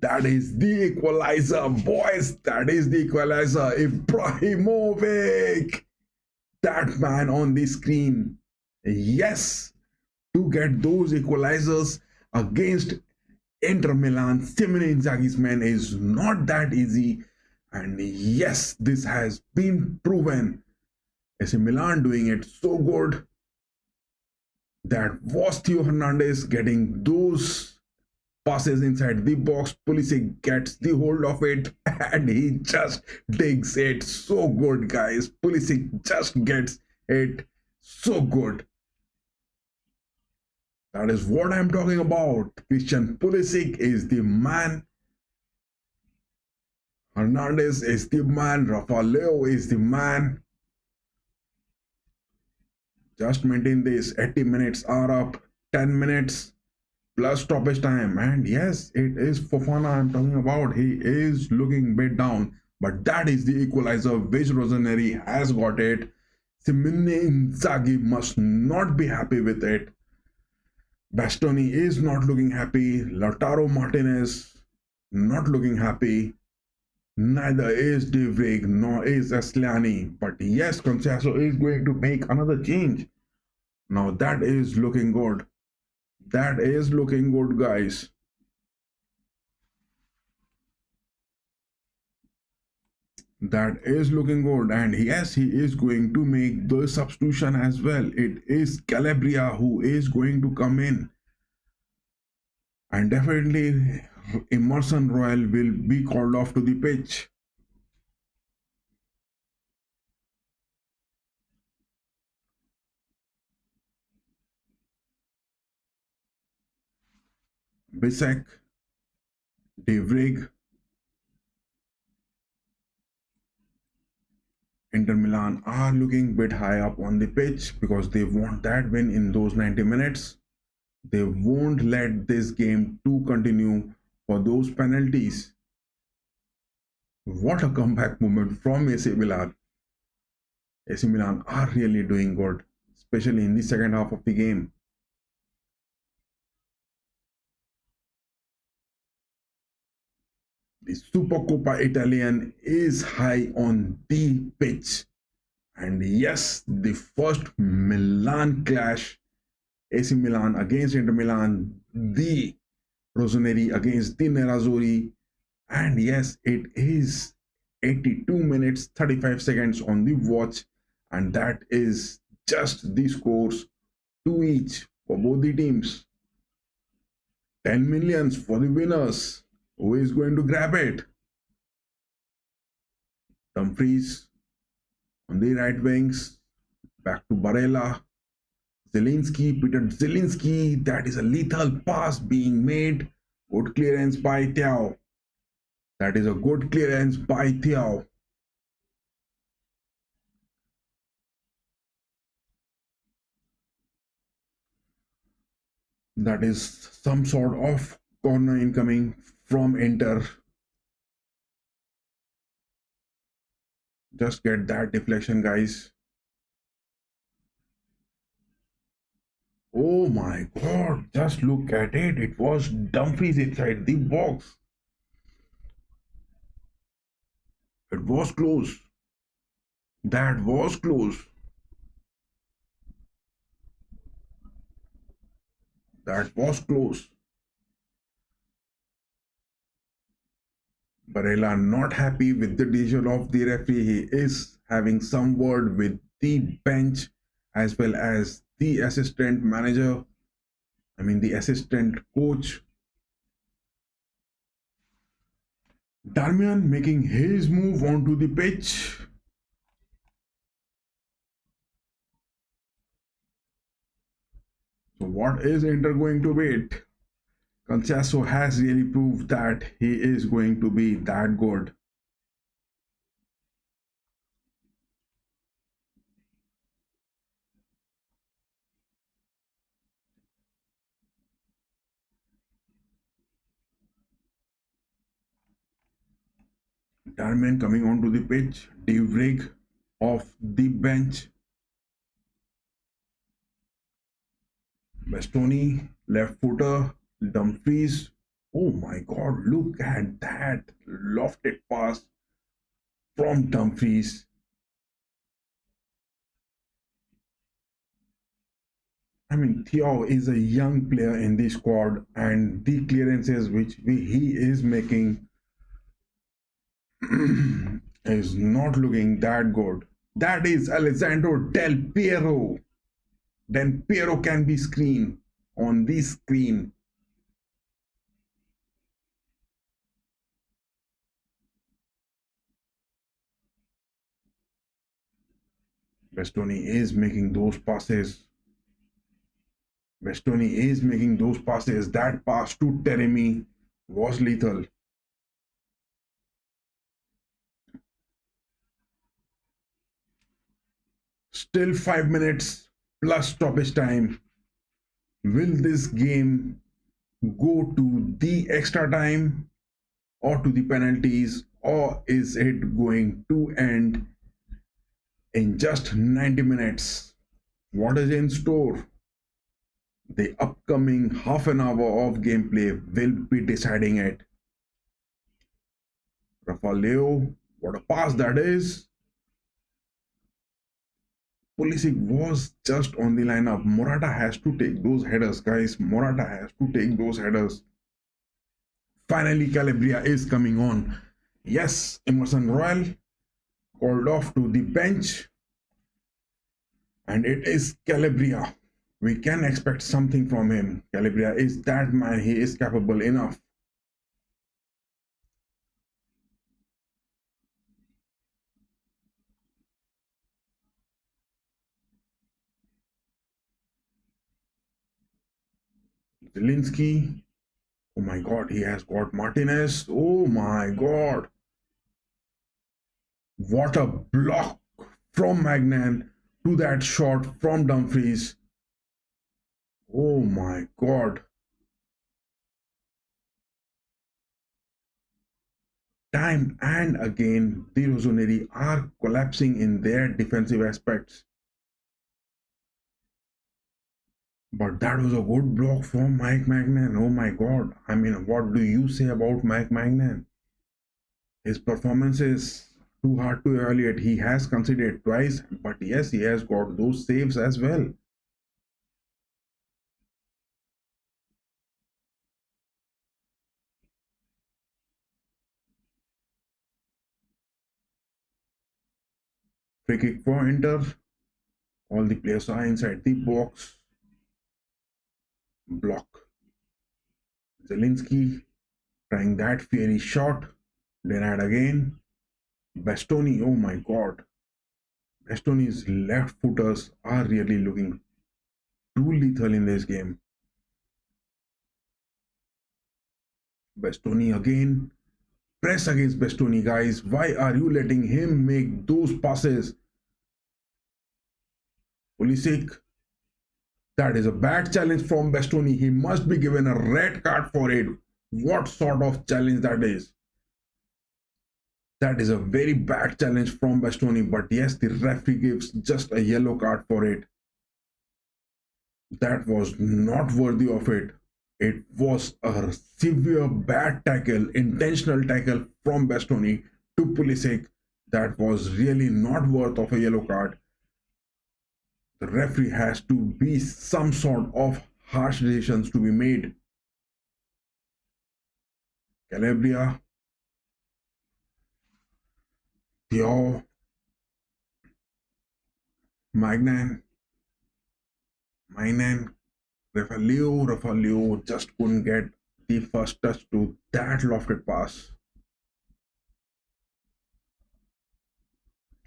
That is the equalizer, boys. That is the equalizer. Ibrahimovic. That man on the screen. Yes, to get those equalizers against Inter Milan, Simone Inzaghi's man is not that easy. And yes, this has been proven. AC Milan doing it so good. That was Theo Hernandez getting those passes inside the box. Pulisic gets the hold of it and he just digs it so good, guys. Pulisic just gets it so good. That is what I'm talking about. Christian Pulisic is the man. Hernandez is the man. Rafael Leo is the man. Just maintain this. 80 minutes are up. 10 minutes. Plus stoppage time, and yes, it is Fofana I'm talking about. He is looking a bit down, but that is the equalizer which Rossoneri has got it. Simone Inzaghi must not be happy with it. Bastoni is not looking happy. Lautaro Martinez not looking happy. Neither is De Vrij nor is Asliani. But yes, Conceição is going to make another change. Now that is looking good. That is looking good, guys. That is looking good. And yes, he is going to make the substitution as well. It is Calabria who is going to come in. And definitely Emerson Royal will be called off to the pitch. Bisek, De Vrij, Inter Milan are looking a bit high up on the pitch because they want that win in those 90 minutes. They won't let this game to continue for those penalties. What a comeback moment from AC Milan. AC Milan are really doing good. especially in the second half of the game. The Supercoppa Italian is high on the pitch. And yes, the first Milan clash, AC Milan against Inter Milan, the Rossoneri against the Nerazzurri. And yes, it is 82 minutes 35 seconds on the watch, and that is just the scores, 2 each for both the teams. 10 millions for the winners. Who is going to grab it? Dumfries on the right wings, back to Barella. Zielinski, Peter Zielinski, that is a lethal pass being made. Good clearance by Thiaw. That is a good clearance by Thiaw. That is some sort of corner incoming from Inter. Just get that deflection, guys. Oh my god, just look at it. It was Dumfries inside the box. It was close. That was close. That was close. Barella not happy with the decision of the referee. He is having some word with the bench as well as the assistant manager. The assistant coach. Darmian making his move onto the pitch. So what is Inter going to beat? Conceição has really proved that he is going to be that good. Darmian coming onto the pitch. De Vrij off the bench. Bastoni, left footer. Dumfries. Oh my god, look at that lofted pass from Dumfries. Thiaw is a young player in the squad, and the clearances which he is making is not looking that good. That is Alessandro Del Piero. Then Piero can be screened on the screen. Bastoni is making those passes. Bastoni is making those passes. That pass to Teremi was lethal. Still 5 minutes plus stoppage time. Will this game go to the extra time or to the penalties, or is it going to end in just 90 minutes? What is in store? The upcoming half an hour of gameplay will be deciding it. Rafael, what a pass that is. Pulisic was just on the lineup. Morata has to take those headers, guys. Morata has to take those headers. Finally, Calabria is coming on. Yes, Emerson Royal called off to the bench. And it is Calabria. We can expect something from him. Calabria is that man. He is capable enough. Zielinski. Oh my god, he has got Martinez. Oh my god. What a block from Magnan to that shot from Dumfries. Oh my god. Time and again, the Rossoneri are collapsing in their defensive aspects. But that was a good block from Mike Magnan. Oh my god. I mean, what do you say about Mike Magnan? His performance is too hard to evaluate. He has conceded twice, but yes, he has got those saves as well. Free kick for Inter. All the players are inside the box. Block. Zelinski trying that fiery shot. Denied again. Bastoni, oh my god. Bastoni's left footers are really looking too lethal in this game. Bastoni again. Press against Bastoni, guys. Why are you letting him make those passes? Pulisic. That is a bad challenge from Bastoni. He must be given a red card for it. What sort of challenge that is? That is a very bad challenge from Bastoni. But yes, the referee gives just a yellow card for it. That was not worthy of it. It was a severe bad tackle, intentional tackle from Bastoni to Pulisic. That was really not worth of a yellow card. The referee has to be some sort of harsh decisions to be made. Calabria, Theo, Magnan, Mainan, Rafaelio just couldn't get the first touch to that lofted pass.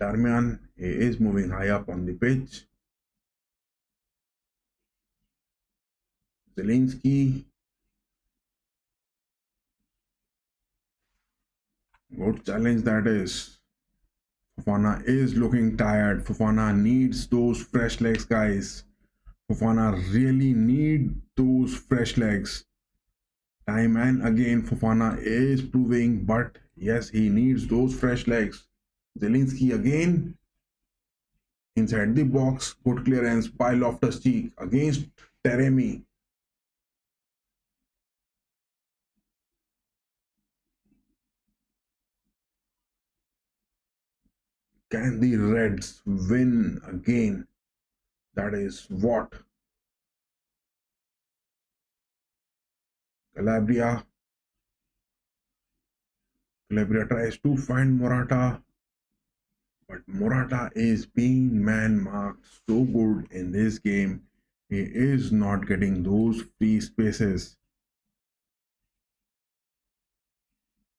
Darmian is moving high up on the pitch. Zelinski, good challenge that is. Fofana is looking tired. Fofana needs those fresh legs, guys. Fofana really need those fresh legs. Time and again, Fofana is proving, but yes, he needs those fresh legs. Zelinski again inside the box. Good clearance by Loftus-Cheek against Taremi. Can the Reds win again? That is what. Calabria. Calabria tries to find Morata, but Morata is being man marked so good in this game. He is not getting those free spaces.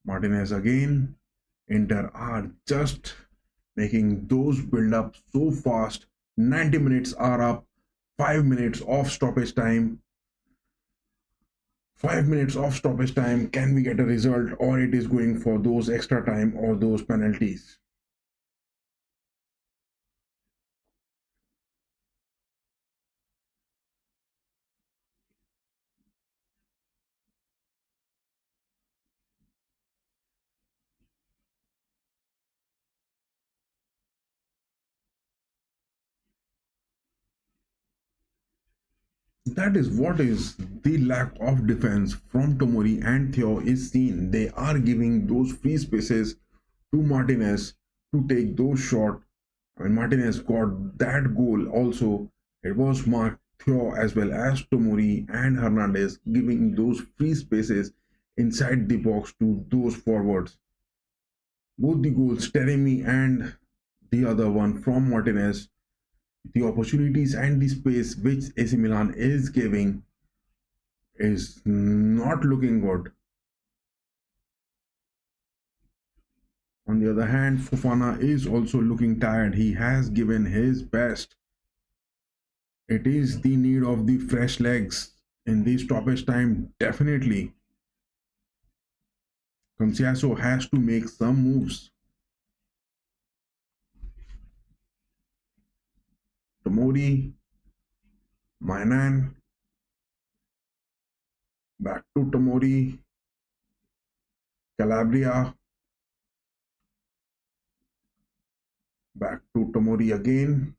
Martinez again. Inter are just making those build up so fast. 90 minutes are up. 5 minutes of stoppage time. 5 minutes of stoppage time. Can we get a result, or it is going for those extra time or those penalties? That is what is the lack of defense from Tomori and Theo is seen. They are giving those free spaces to Martinez to take those shots. I mean, Martinez got that goal also. It was marked Theo as well as Tomori and Hernandez giving those free spaces inside the box to those forwards. Both the goals, Teremi and the other one from Martinez, the opportunities and the space which AC Milan is giving is not looking good. On the other hand, Fofana is also looking tired. He has given his best. It is the need of the fresh legs in this stoppage time, definitely. Conciaso has to make some moves. Tomori, Mainan, back to Tomori, Calabria, back to Tomori again.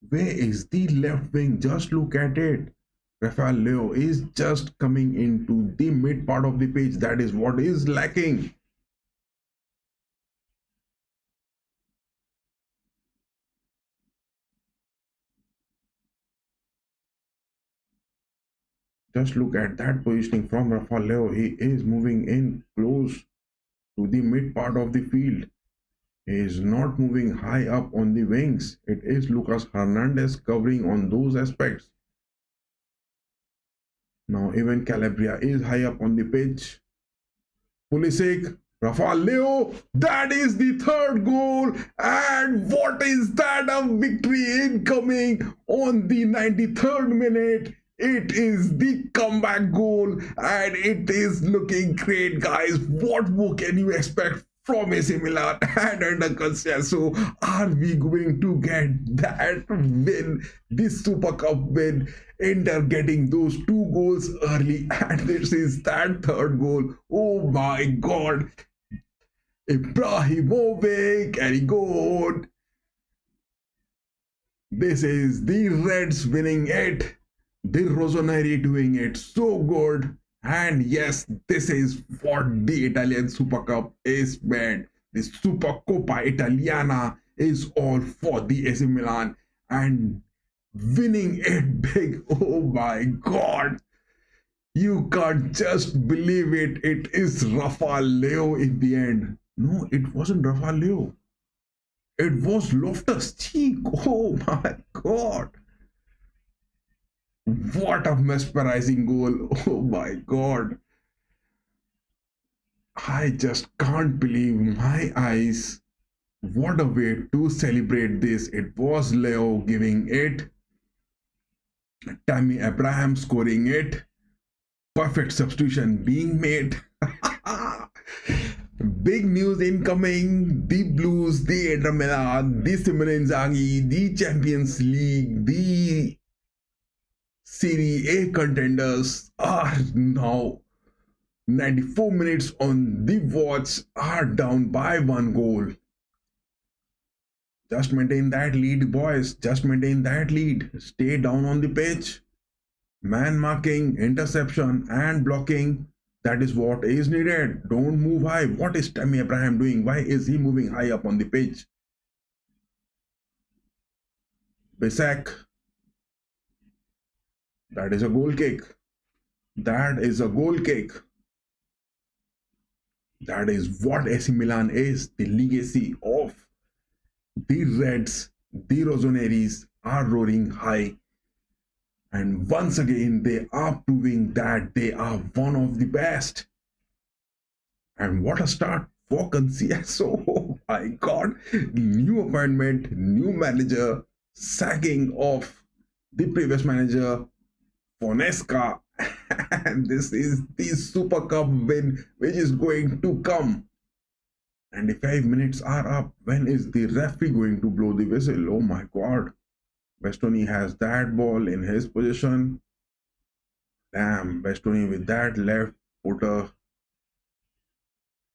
Where is the left wing? Just look at it. Rafael Leo is just coming into the mid part of the pitch. That is what is lacking. Just look at that positioning from Rafael Leo. He is moving in close to the mid part of the field. He is not moving high up on the wings. It is Lucas Hernandez covering on those aspects. Now even Calabria is high up on the pitch. Pulisic, Rafael Leo, that is the third goal. And what is that? A victory incoming on the 93rd minute. It is the comeback goal and it is looking great, guys. What more can you expect from AC Milan and under Conceição? Are we going to get that win, this Super Cup win? Inter getting those two goals early, and this is that third goal. Oh my god! Ibrahimovic, and good. This is the Reds winning it. The Rossoneri doing it so good. And yes, this is what the Italian Super Cup is meant. The Supercoppa Italiana is all for the AC Milan and winning it big. Oh my god. You can't just believe it. It is Rafael Leo in the end. No, it wasn't Rafael Leo. It was Loftus Cheek. Oh my god. What a mesmerizing goal. Oh my god. I just can't believe my eyes. What a way to celebrate this. It was Leo giving it. Tammy Abraham scoring it. Perfect substitution being made. Big news incoming. The Blues, the Inter Milan, the Simone Inzaghi, the Champions League, the Serie A contenders are now 94 minutes on the watch, are down by one goal. Just maintain that lead, boys. Just maintain that lead. Stay down on the pitch. Man marking, interception and blocking. That is what is needed. Don't move high. What is Tammy Abraham doing? Why is he moving high up on the pitch? Bisek. That is a goal kick. That is a goal kick. That is what AC Milan is. The legacy of the Reds, the Rossoneris are roaring high. And once again, they are proving that they are one of the best. And what a start for Conceição. Oh my god. New appointment, new manager, sacking of the previous manager, Fonesca. And this is the Super Cup win which is going to come. 95 minutes are up. When is the referee going to blow the whistle? Oh my god. Bastoni has that ball in his position. Damn, Bastoni with that left footer.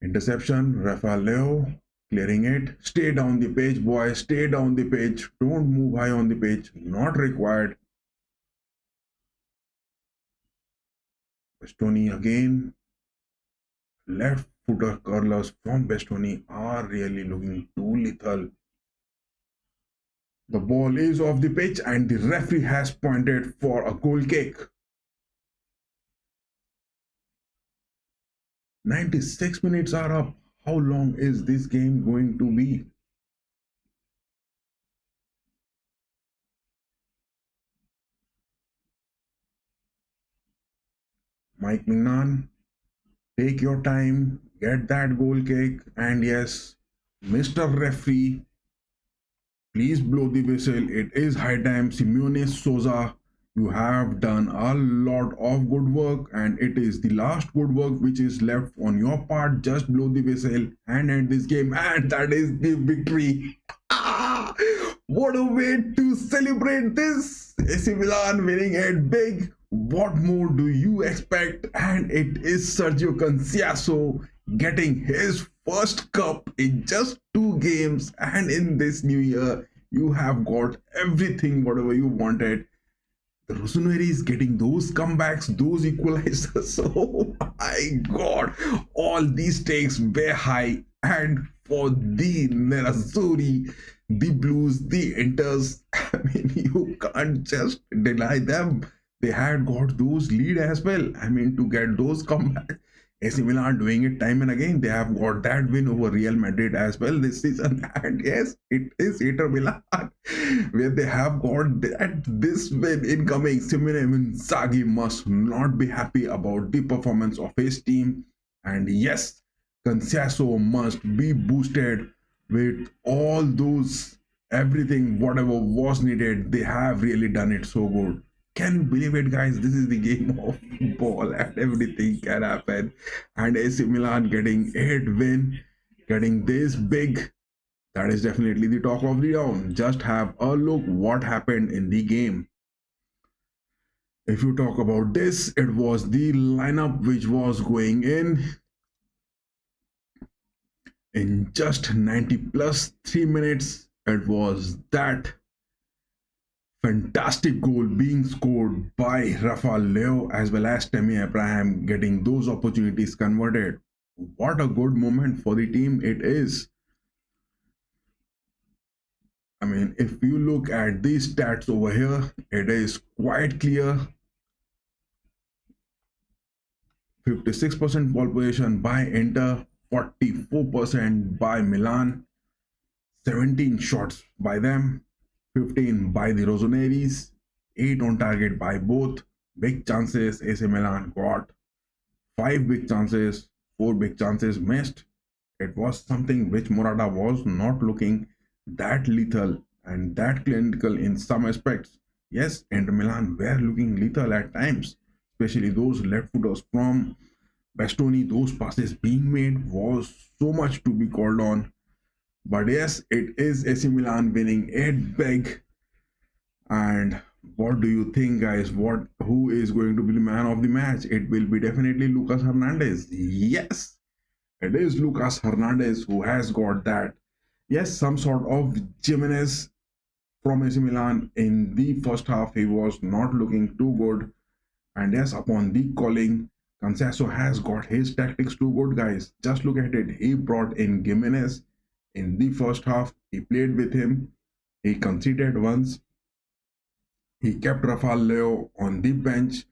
Interception. Rafael Leo clearing it. Stay down the pitch, boys. Stay down the pitch. Don't move high on the pitch. Not required. Bastoni again. Left footer curlers from Bastoni are really looking too lethal. The ball is off the pitch and the referee has pointed for a goal kick. 96 minutes are up. How long is this game going to be? Mike Mignon, take your time, get that goal kick, and yes, Mr. Referee, please blow the whistle. It is high time. Simeone Souza, you have done a lot of good work and it is the last good work which is left on your part. Just blow the whistle and end this game, and that is the victory. What a way to celebrate this. AC Milan winning it big. What more do you expect? And it is Sergio Conceição getting his first cup in just 2 games, and in this new year You have got everything, whatever you wanted. The Rossoneri is getting those comebacks, those equalizers. Oh my god, all these stakes were high. And for the Nerazzurri, the Blues, the Inters, I mean, you can't just deny them. They had got those lead as well. I mean, to get those comebacks. AC Milan doing it time and again. They have got that win over Real Madrid as well this season. And yes, it is Inter Milan where they have got that this win incoming. Simone Inzaghi must not be happy about the performance of his team. And yes, Conceição must be boosted with all those everything whatever was needed. They have really done it so good. Can you believe it, guys? This is the game of football and everything can happen. And AC Milan getting 8 win, getting this big. That is definitely the talk of the town. Just have a look what happened in the game. If you talk about this, it was the lineup which was going in just 90 plus 3 minutes. It was that fantastic goal being scored by Rafael Leo as well as Tammy Abraham getting those opportunities converted. What a good moment for the team it is. I mean, if you look at these stats over here, it is quite clear. 56% ball possession by Inter, 44% by Milan, 17 shots by them, 15 by the Rossoneris, 8 on target by both. Big chances, AC Milan got 5 big chances, 4 big chances missed. It was something which Morata was not looking that lethal and that clinical in some aspects. Yes, Inter Milan were looking lethal at times, especially those left footers from Bastoni. Those passes being made was so much to be called on. But yes, it is AC Milan winning 8 big. And what do you think, guys? Who is going to be the man of the match? It will be definitely Lucas Hernandez. Yes, it is Lucas Hernandez who has got that. Yes, some sort of Jimenez from AC Milan in the first half. He was not looking too good. And yes, upon the calling, Conceição has got his tactics too good, guys. Just look at it. He brought in Jimenez in the first half. He played with him. He conceded once. He kept Rafael Leo on the bench.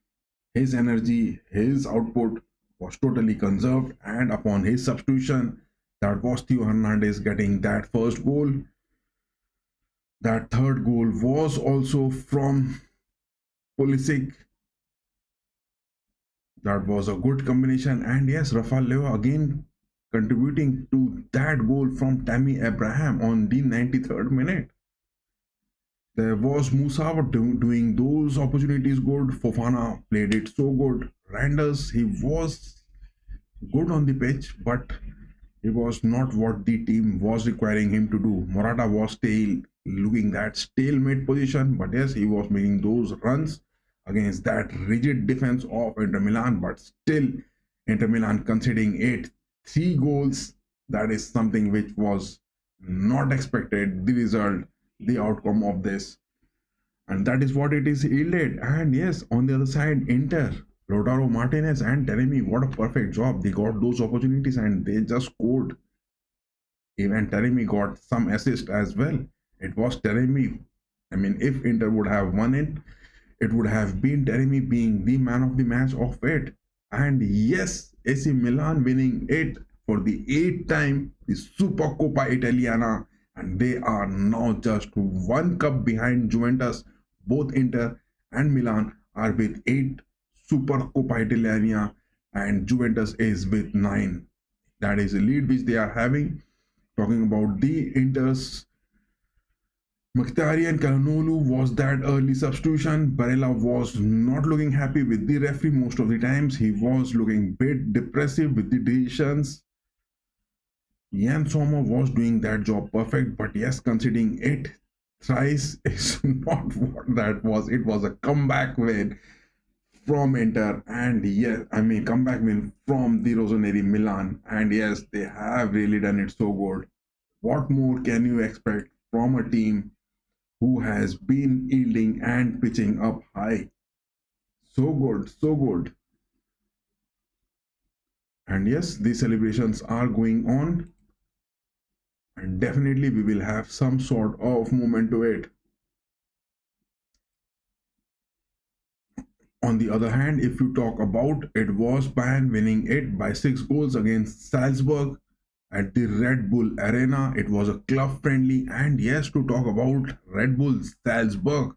His energy, his output was totally conserved. And upon his substitution, that was Theo Hernandez getting that first goal. That third goal was also from Pulisic. That was a good combination. And yes, Rafael Leo again contributing to that goal from Tammy Abraham on the 93rd minute. There was Musa doing those opportunities good. Fofana played it so good. Randers, he was good on the pitch, but he was not what the team was requiring him to do. Morata was still looking that stalemate position, but yes, he was making those runs against that rigid defense of Inter Milan, but still Inter Milan conceding 3 goals. That is something which was not expected. The result, the outcome of this, and that is what it is yielded. And yes, on the other side, Inter, Lautaro Martinez and Taremi, what a perfect job. They got those opportunities and they just scored. Even Taremi got some assist as well. It was Taremi. I mean, if Inter would have won it would have been Taremi being the man of the match of it. And yes, AC Milan winning it for the 8th time, the Supercoppa Italiana, and they are now just 1 cup behind Juventus. Both Inter and Milan are with 8 Supercoppa Italiana and Juventus is with 9. That is the lead which they are having. Talking about the Inter's, Mkhitaryan Calhanoglu was that early substitution. Barella was not looking happy with the referee most of the times. He was looking a bit depressive with the decisions. Jan Sommer was doing that job perfect, but yes, conceding it thrice is not what that was. It was a comeback win from Inter, and yes, I mean comeback win from the Rossoneri Milan, and yes, they have really done it so good. What more can you expect from a team who has been yielding and pitching up high. So good, so good. And yes, these celebrations are going on, and definitely we will have some sort of moment to it. On the other hand, if you talk about, it was Bayern winning it by 6 goals against Salzburg at the Red Bull Arena. It was a club friendly, and yes, to talk about Red Bull Salzburg,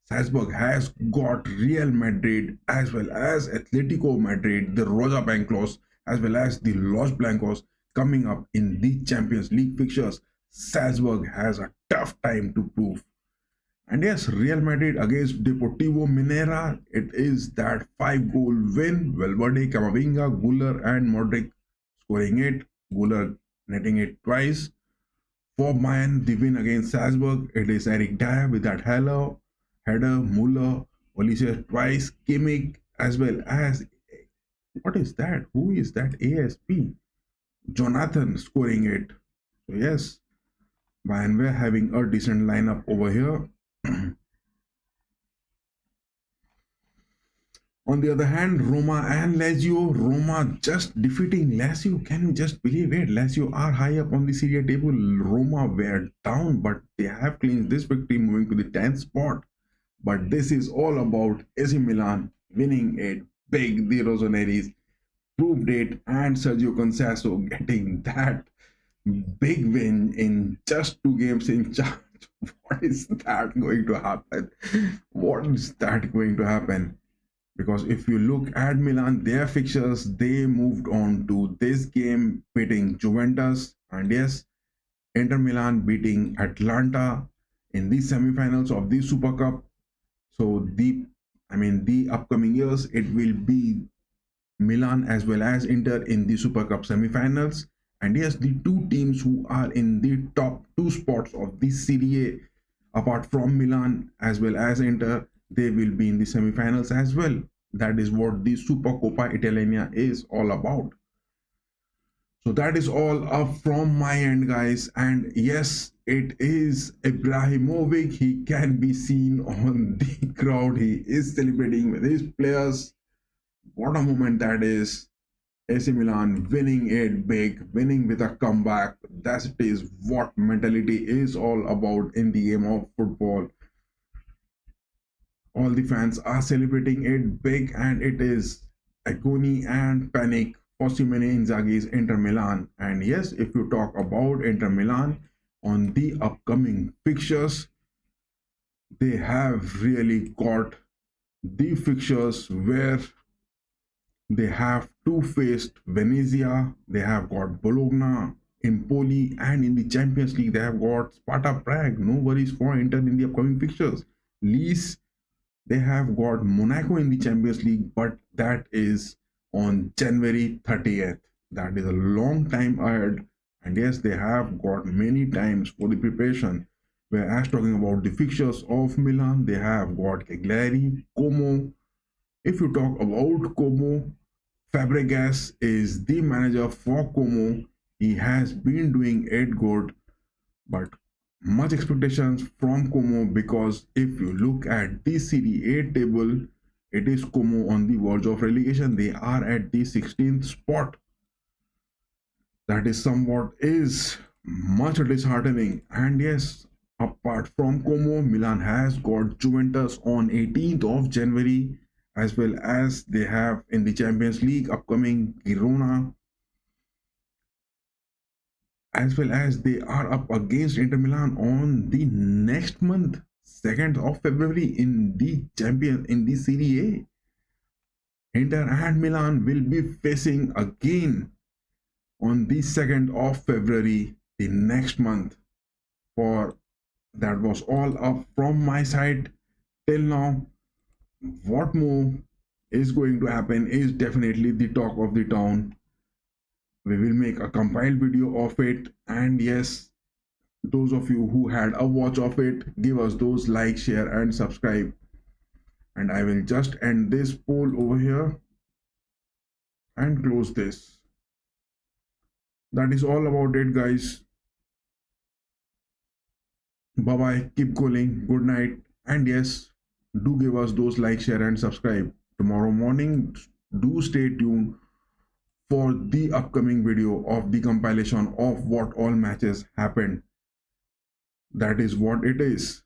Salzburg has got Real Madrid as well as Atletico Madrid, the Roja Blancos, as well as the Los Blancos coming up in the Champions League fixtures. Salzburg has a tough time to prove. And yes, Real Madrid against Deportivo Minera, it is that 5 goal win. Valverde, Camavinga, Guller, and Modric scoring it. Guller netting it twice. For Bayern, the win against Salzburg, it is Eric Dyer with that header, Muller, Olise twice, Kimmich, as well as, what is that? Who is that? ASP? Jonathan scoring it. So yes, Bayern were having a decent lineup over here. On the other hand, Roma and Lazio, Roma just defeating Lazio. Can you just believe it? Lazio are high up on the Serie A table. Roma were down, but they have clinched this victory, moving to the 10th spot. But this is all about AC Milan winning it big. The Rossoneris proved it, and Sergio Conceição getting that big win in just 2 games in charge. What is that going to happen? What is that going to happen? Because if you look at Milan, their fixtures, they moved on to this game beating Juventus, and yes, Inter Milan beating Atlanta in the semi-finals of the Super Cup. So the upcoming years, it will be Milan as well as Inter in the Super Cup semi-finals. And yes, the two teams who are in the top 2 spots of the Serie A, apart from Milan as well as Inter, they will be in the semi-finals as well. That is what the Supercoppa Italiana is all about. So that is all up from my end, guys. And yes, it is Ibrahimovic. He can be seen on the crowd. He is celebrating with his players. What a moment that is. AC Milan winning it big, winning with a comeback. That is what mentality is all about in the game of football. All the fans are celebrating it big, and it is agony and panic for Simone Inzaghi's Inter Milan. And yes, if you talk about Inter Milan on the upcoming fixtures, they have really got the fixtures where they have to face Venezia, they have got Bologna, Empoli, and in the Champions League, they have got Sparta Prague. No worries for Inter in the upcoming fixtures. Least they have got Monaco in the Champions League, but that is on January 30th. That is a long time ahead. And yes, they have got many times for the preparation. Whereas talking about the fixtures of Milan, they have got Cagliari, Como. If you talk about Como, Fabregas is the manager for Como. He has been doing it good, but much expectations from Como, because if you look at the Serie A table, it is Como on the verge of relegation. They are at the 16th spot. That is somewhat is much disheartening. And yes, apart from Como, Milan has got Juventus on 18th of January, as well as they have in the Champions League upcoming Girona, as well as they are up against Inter Milan on the next month, 2nd of February in the Serie A. Inter and Milan will be facing again on the 2nd of February, the next month. For that was all up from my side till now. What more is going to happen is definitely the talk of the town. We will make a compiled video of it, and yes, those of you who had a watch of it, give us those like, share, and subscribe. And I will just end this poll over here and close this. That is all about it, guys. Bye bye, keep cooling, good night, and yes, do give us those like, share, and subscribe. Tomorrow morning, do stay tuned for the upcoming video of the compilation of what all matches happened. That is what it is.